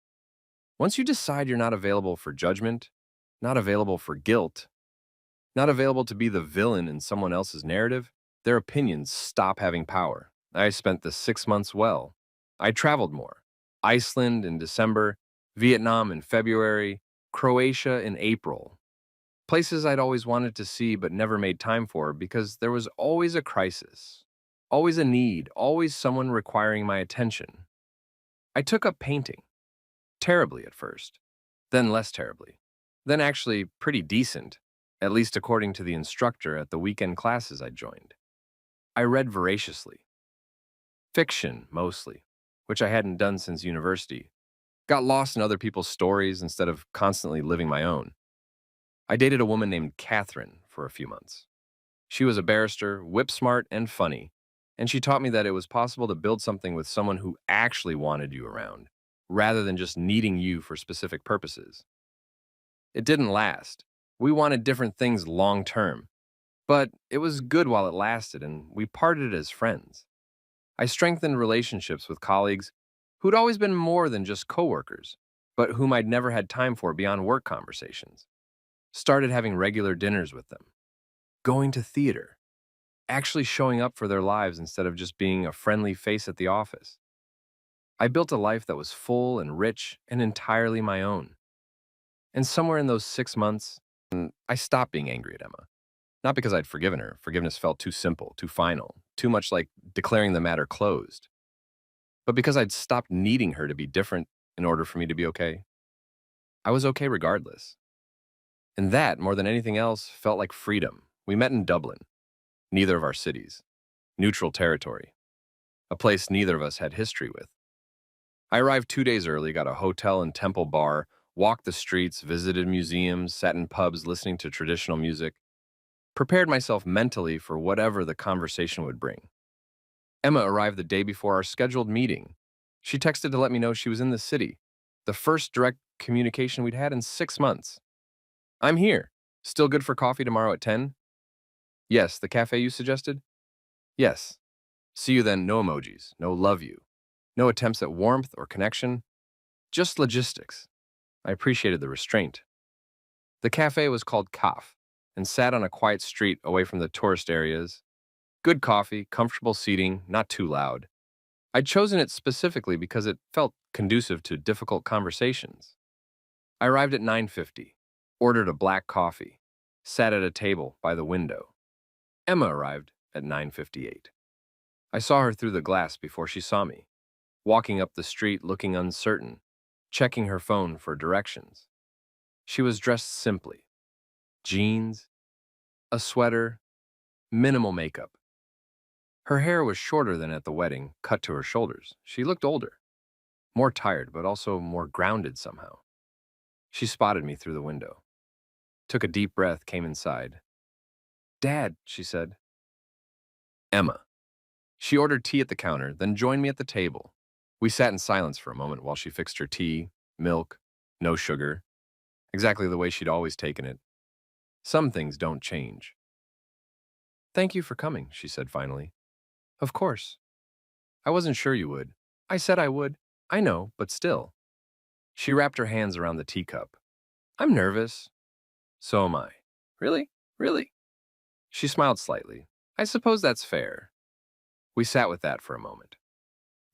Once you decide you're not available for judgment, not available for guilt, not available to be the villain in someone else's narrative, their opinions stop having power. I spent the 6 months well. I traveled more. Iceland in December, Vietnam in February, Croatia in April. Places I'd always wanted to see but never made time for because there was always a crisis, always a need, always someone requiring my attention. I took up painting. Terribly at first, then less terribly, then actually pretty decent, at least according to the instructor at the weekend classes I joined. I read voraciously. Fiction, mostly, which I hadn't done since university. Got lost in other people's stories instead of constantly living my own. I dated a woman named Catherine for a few months. She was a barrister, whip-smart and funny, and she taught me that it was possible to build something with someone who actually wanted you around, rather than just needing you for specific purposes. It didn't last. We wanted different things long term, but it was good while it lasted, and we parted as friends. I strengthened relationships with colleagues who'd always been more than just coworkers, but whom I'd never had time for beyond work conversations. Started having regular dinners with them, going to theater, actually showing up for their lives instead of just being a friendly face at the office. I built a life that was full and rich and entirely my own. And somewhere in those 6 months, I stopped being angry at Emma. Not because I'd forgiven her. Forgiveness felt too simple, too final, too much like declaring the matter closed. But because I'd stopped needing her to be different in order for me to be okay. I was okay regardless. And that, more than anything else, felt like freedom. We met in Dublin, neither of our cities, neutral territory, a place neither of us had history with. I arrived 2 days early, got a hotel and temple bar, walked the streets, visited museums, sat in pubs listening to traditional music, prepared myself mentally for whatever the conversation would bring. Emma arrived the day before our scheduled meeting. She texted to let me know she was in the city, the first direct communication we'd had in 6 months. I'm here. Still good for coffee tomorrow at 10? Yes, the cafe you suggested? Yes. See you then, no emojis, no love you, no attempts at warmth or connection, just logistics. I appreciated the restraint. The cafe was called Kaf and sat on a quiet street away from the tourist areas. Good coffee, comfortable seating, not too loud. I'd chosen it specifically because it felt conducive to difficult conversations. I arrived at 9:50, ordered a black coffee, sat at a table by the window. Emma arrived at 9:58. I saw her through the glass before she saw me, walking up the street looking uncertain, checking her phone for directions. She was dressed simply. Jeans, a sweater, minimal makeup. Her hair was shorter than at the wedding, cut to her shoulders. She looked older, more tired, but also more grounded somehow. She spotted me through the window, took a deep breath, came inside. Dad, she said. Emma. She ordered tea at the counter, then joined me at the table. We sat in silence for a moment while she fixed her tea, milk, no sugar, exactly the way she'd always taken it. Some things don't change. Thank you for coming, she said finally. Of course. I wasn't sure you would. I said I would. I know, but still. She wrapped her hands around the teacup. I'm nervous. So am I. Really? Really? She smiled slightly. I suppose that's fair. We sat with that for a moment.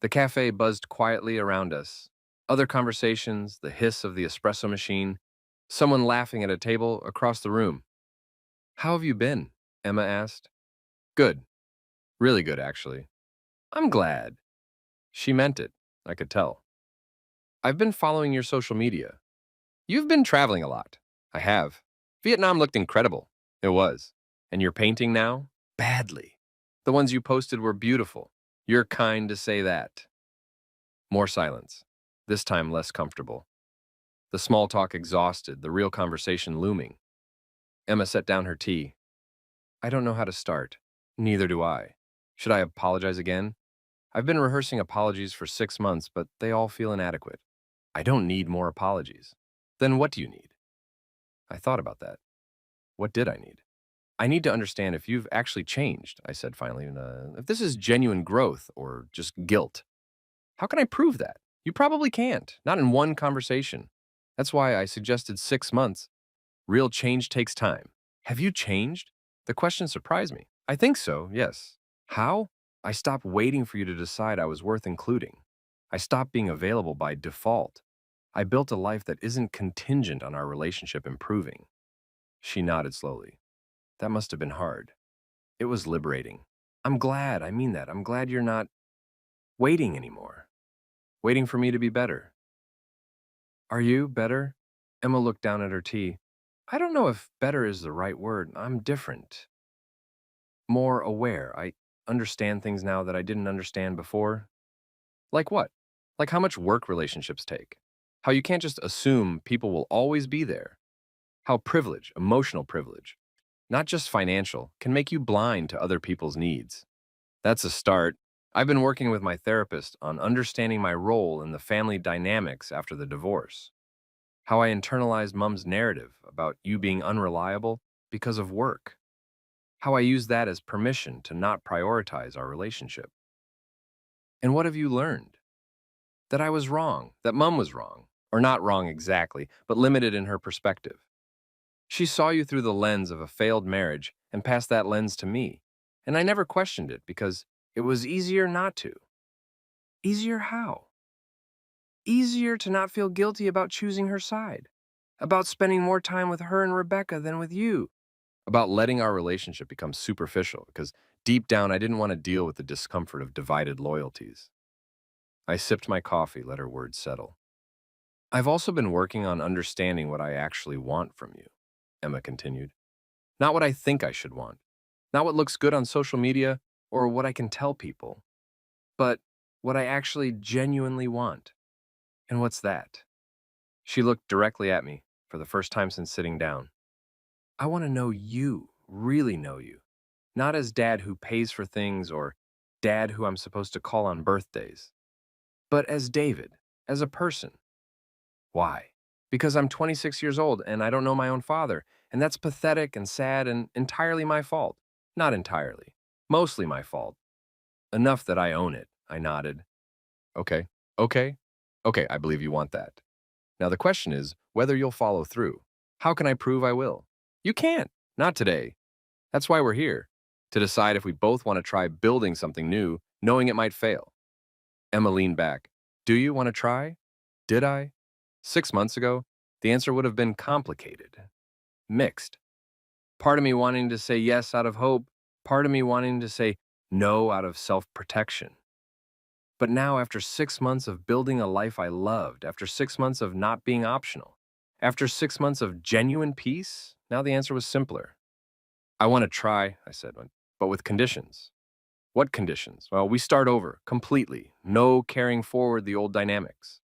The cafe buzzed quietly around us. Other conversations, the hiss of the espresso machine, someone laughing at a table across the room. How have you been? Emma asked. Good. Really good, actually. I'm glad. She meant it, I could tell. I've been following your social media. You've been traveling a lot. I have. Vietnam looked incredible. It was. And you're painting now? Badly. The ones you posted were beautiful. You're kind to say that. More silence. This time less comfortable. The small talk exhausted, the real conversation looming. Emma set down her tea. I don't know how to start. Neither do I. Should I apologize again? I've been rehearsing apologies for 6 months, but they all feel inadequate. I don't need more apologies. Then what do you need? I thought about that. What did I need? I need to understand if you've actually changed, I said finally, if this is genuine growth or just guilt. How can I prove that? You probably can't, not in one conversation. That's why I suggested 6 months. Real change takes time. Have you changed? The question surprised me. I think so, yes. How? I stopped waiting for you to decide I was worth including. I stopped being available by default. I built a life that isn't contingent on our relationship improving. She nodded slowly. That must have been hard. It was liberating. I'm glad, I mean that. I'm glad you're not waiting anymore. Waiting for me to be better. Are you better? Emma looked down at her tea. I don't know if better is the right word. I'm different. More aware. I understand things now that I didn't understand before. Like what? Like how much work relationships take. How you can't just assume people will always be there. How privilege, emotional privilege, not just financial, can make you blind to other people's needs. That's a start. I've been working with my therapist on understanding my role in the family dynamics after the divorce. How I internalized Mom's narrative about you being unreliable because of work. How I used that as permission to not prioritize our relationship. And what have you learned? That I was wrong, that Mom was wrong, or not wrong exactly, but limited in her perspective. She saw you through the lens of a failed marriage and passed that lens to me, and I never questioned it because it was easier not to. Easier how? Easier to not feel guilty about choosing her side, about spending more time with her and Rebecca than with you, about letting our relationship become superficial because deep down I didn't want to deal with the discomfort of divided loyalties. I sipped my coffee, let her words settle. I've also been working on understanding what I actually want from you, Emma continued. Not what I think I should want, not what looks good on social media or what I can tell people, but what I actually genuinely want. And what's that? She looked directly at me for the first time since sitting down. I want to know you, really know you, not as dad who pays for things or dad who I'm supposed to call on birthdays, but as David, as a person. Why? Because I'm 26 years old and I don't know my own father, and that's pathetic and sad and entirely my fault. Not entirely. Mostly my fault. Enough that I own it, I nodded. Okay, okay, okay, I believe you want that. Now the question is whether you'll follow through. How can I prove I will? You can't. Not today. That's why we're here. To decide if we both want to try building something new, knowing it might fail. Emma leaned back. Do you want to try? Did I? 6 months ago, the answer would have been complicated. Mixed. Part of me wanting to say yes out of hope, part of me wanting to say no out of self-protection. But now, after 6 months of building a life I loved, after 6 months of not being optional, after 6 months of genuine peace, now the answer was simpler. I want to try, I said, but with conditions. What conditions? Well, we start over, completely. No carrying forward the old dynamics.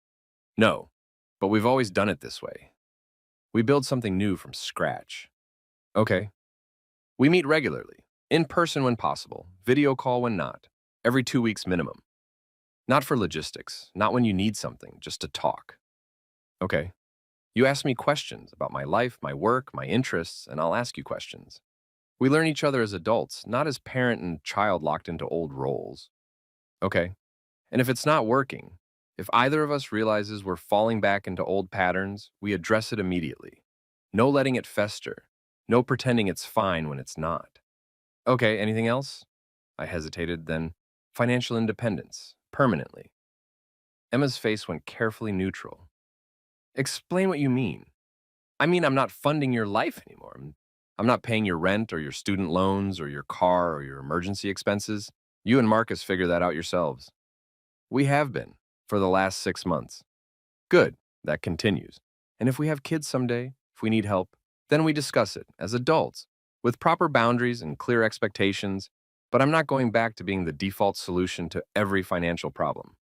No, but we've always done it this way. We build something new from scratch. Okay. We meet regularly, in person when possible, video call when not. every 2 weeks minimum. Not for logistics, not when you need something, just to talk. Okay. You ask me questions about my life, my work, my interests, and I'll ask you questions. We learn each other as adults, not as parent and child locked into old roles. Okay. And if it's not working, if either of us realizes we're falling back into old patterns, we address it immediately. No letting it fester. No pretending it's fine when it's not. Okay, anything else? I hesitated, then financial independence, permanently. Emma's face went carefully neutral. Explain what you mean. I mean, I'm not funding your life anymore. I'm not paying your rent or your student loans or your car or your emergency expenses. You and Marcus figure that out yourselves. We have been for the last 6 months. Good, that continues. And if we have kids someday, if we need help, then we discuss it as adults with proper boundaries and clear expectations. But I'm not going back to being the default solution to every financial problem.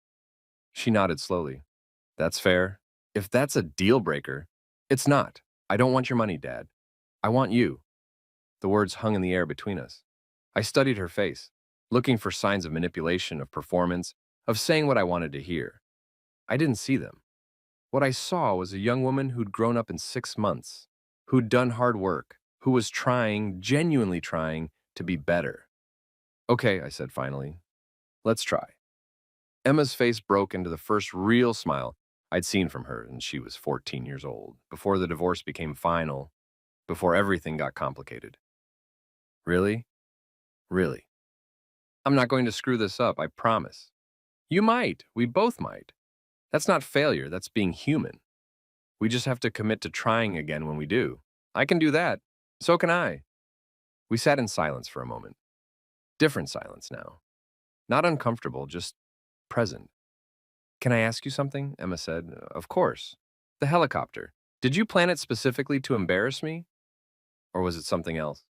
She nodded slowly. That's fair. If that's a deal breaker, it's not. I don't want your money, Dad. I want you. The words hung in the air between us. I studied her face, looking for signs of manipulation, of performance, of saying what I wanted to hear. I didn't see them. What I saw was a young woman who'd grown up in 6 months, who'd done hard work, who was trying, genuinely trying, to be better. Okay, I said finally. Let's try. Emma's face broke into the first real smile I'd seen from her, and she was 14 years old, before the divorce became final, before everything got complicated. Really? Really? I'm not going to screw this up, I promise. You might. We both might. That's not failure, that's being human. We just have to commit to trying again when we do. I can do that. So can I. We sat in silence for a moment. Different silence now. Not uncomfortable, just present. Can I ask you something? Emma said. Of course. The helicopter. Did you plan it specifically to embarrass me? Or was it something else?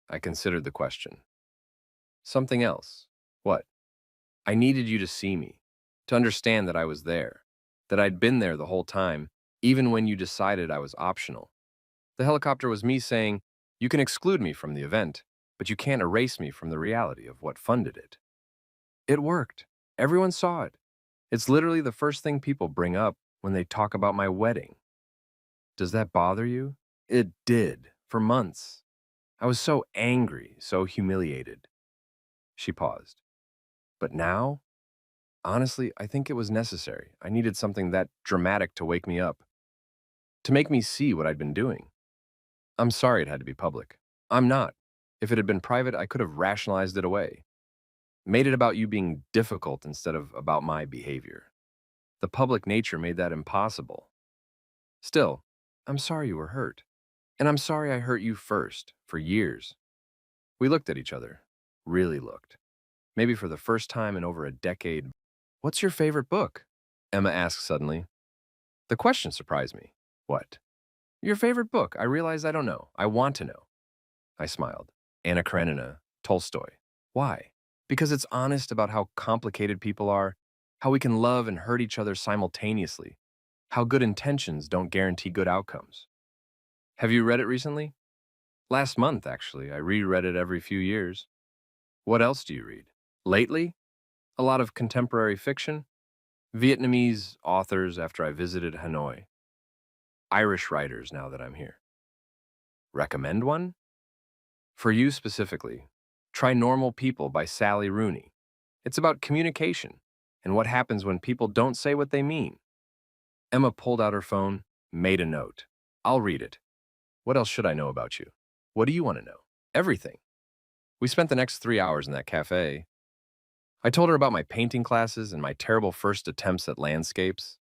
I considered the question. Something else. What? I needed you to see me, to understand that I was there, that I'd been there the whole time, even when you decided I was optional. The helicopter was me saying, you can exclude me from the event, but you can't erase me from the reality of what funded it. It worked. Everyone saw it. It's literally the first thing people bring up when they talk about my wedding. Does that bother you? It did, for months. I was so angry, so humiliated. She paused. But now, honestly, I think it was necessary. I needed something that dramatic to wake me up, to make me see what I'd been doing. I'm sorry it had to be public. I'm not. If it had been private, I could have rationalized it away, made it about you being difficult instead of about my behavior. The public nature made that impossible. Still, I'm sorry you were hurt. And I'm sorry I hurt you first, for years. We looked at each other, really looked. Maybe for the first time in over a decade. What's your favorite book? Emma asked suddenly. The question surprised me. What? Your favorite book? I realize I don't know. I want to know. I smiled. Anna Karenina, Tolstoy. Why? Because it's honest about how complicated people are, how we can love and hurt each other simultaneously, how good intentions don't guarantee good outcomes. Have you read it recently? Last month, actually. I reread it every few years. What else do you read? Lately? A lot of contemporary fiction. Vietnamese authors after I visited Hanoi. Irish writers now that I'm here. Recommend one? For you specifically, try Normal People by Sally Rooney. It's about communication and what happens when people don't say what they mean. Emma pulled out her phone, made a note. I'll read it. What else should I know about you? What do you want to know? Everything. We spent the next 3 hours in that cafe. I told her about my painting classes and my terrible first attempts at landscapes,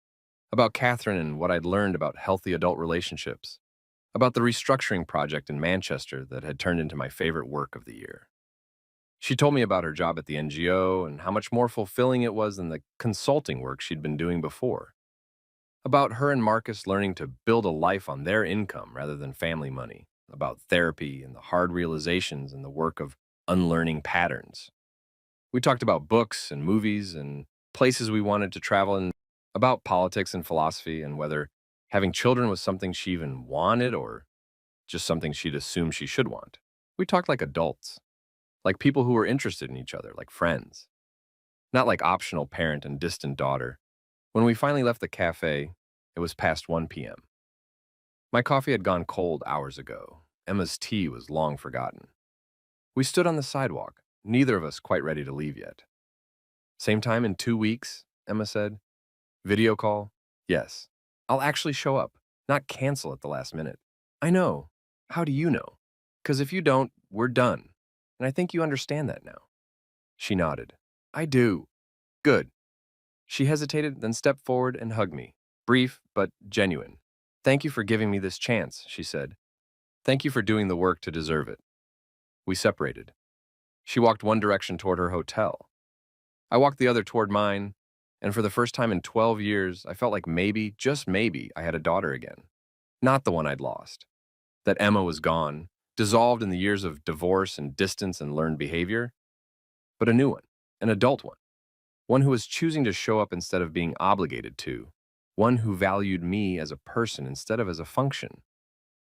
about Catherine and what I'd learned about healthy adult relationships, about the restructuring project in Manchester that had turned into my favorite work of the year. She told me about her job at the NGO and how much more fulfilling it was than the consulting work she'd been doing before, about her and Marcus learning to build a life on their income rather than family money, about therapy and the hard realizations and the work of unlearning patterns. We talked about books and movies and places we wanted to travel and about politics and philosophy and whether having children was something she even wanted or just something she'd assumed she should want. We talked like adults. like people who were interested in each other, like friends, not like optional parent and distant daughter. When we finally left the cafe, it was past 1 p.m. My coffee had gone cold hours ago. Emma's tea was long forgotten. We stood on the sidewalk, neither of us quite ready to leave yet. Same time in 2 weeks, Emma said. Video call? Yes. I'll actually show up, not cancel at the last minute. I know. How do you know? Because if you don't, we're done. And I think you understand that now. She nodded. I do. Good. She hesitated, then stepped forward and hugged me. Brief, but genuine. Thank you for giving me this chance, she said. Thank you for doing the work to deserve it. We separated. She walked one direction toward her hotel. I walked the other toward mine, and for the first time in 12 years, I felt like maybe, just maybe, I had a daughter again. Not the one I'd lost. That Emma was gone, dissolved in the years of divorce and distance and learned behavior, but a new one, an adult one who was choosing to show up instead of being obligated to, one who valued me as a person instead of as a function,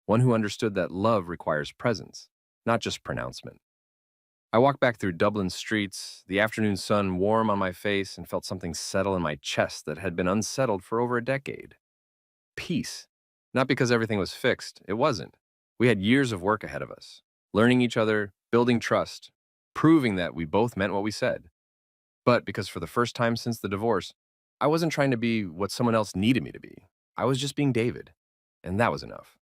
one who understood that love requires presence, not just pronouncement. I walked back through Dublin's streets, the afternoon sun warm on my face, and felt something settle in my chest that had been unsettled for over a decade. Peace. Not because everything was fixed, it wasn't. We had years of work ahead of us, learning each other, building trust, proving that we both meant what we said. But because for the first time since the divorce, I wasn't trying to be what someone else needed me to be. I was just being David, and that was enough.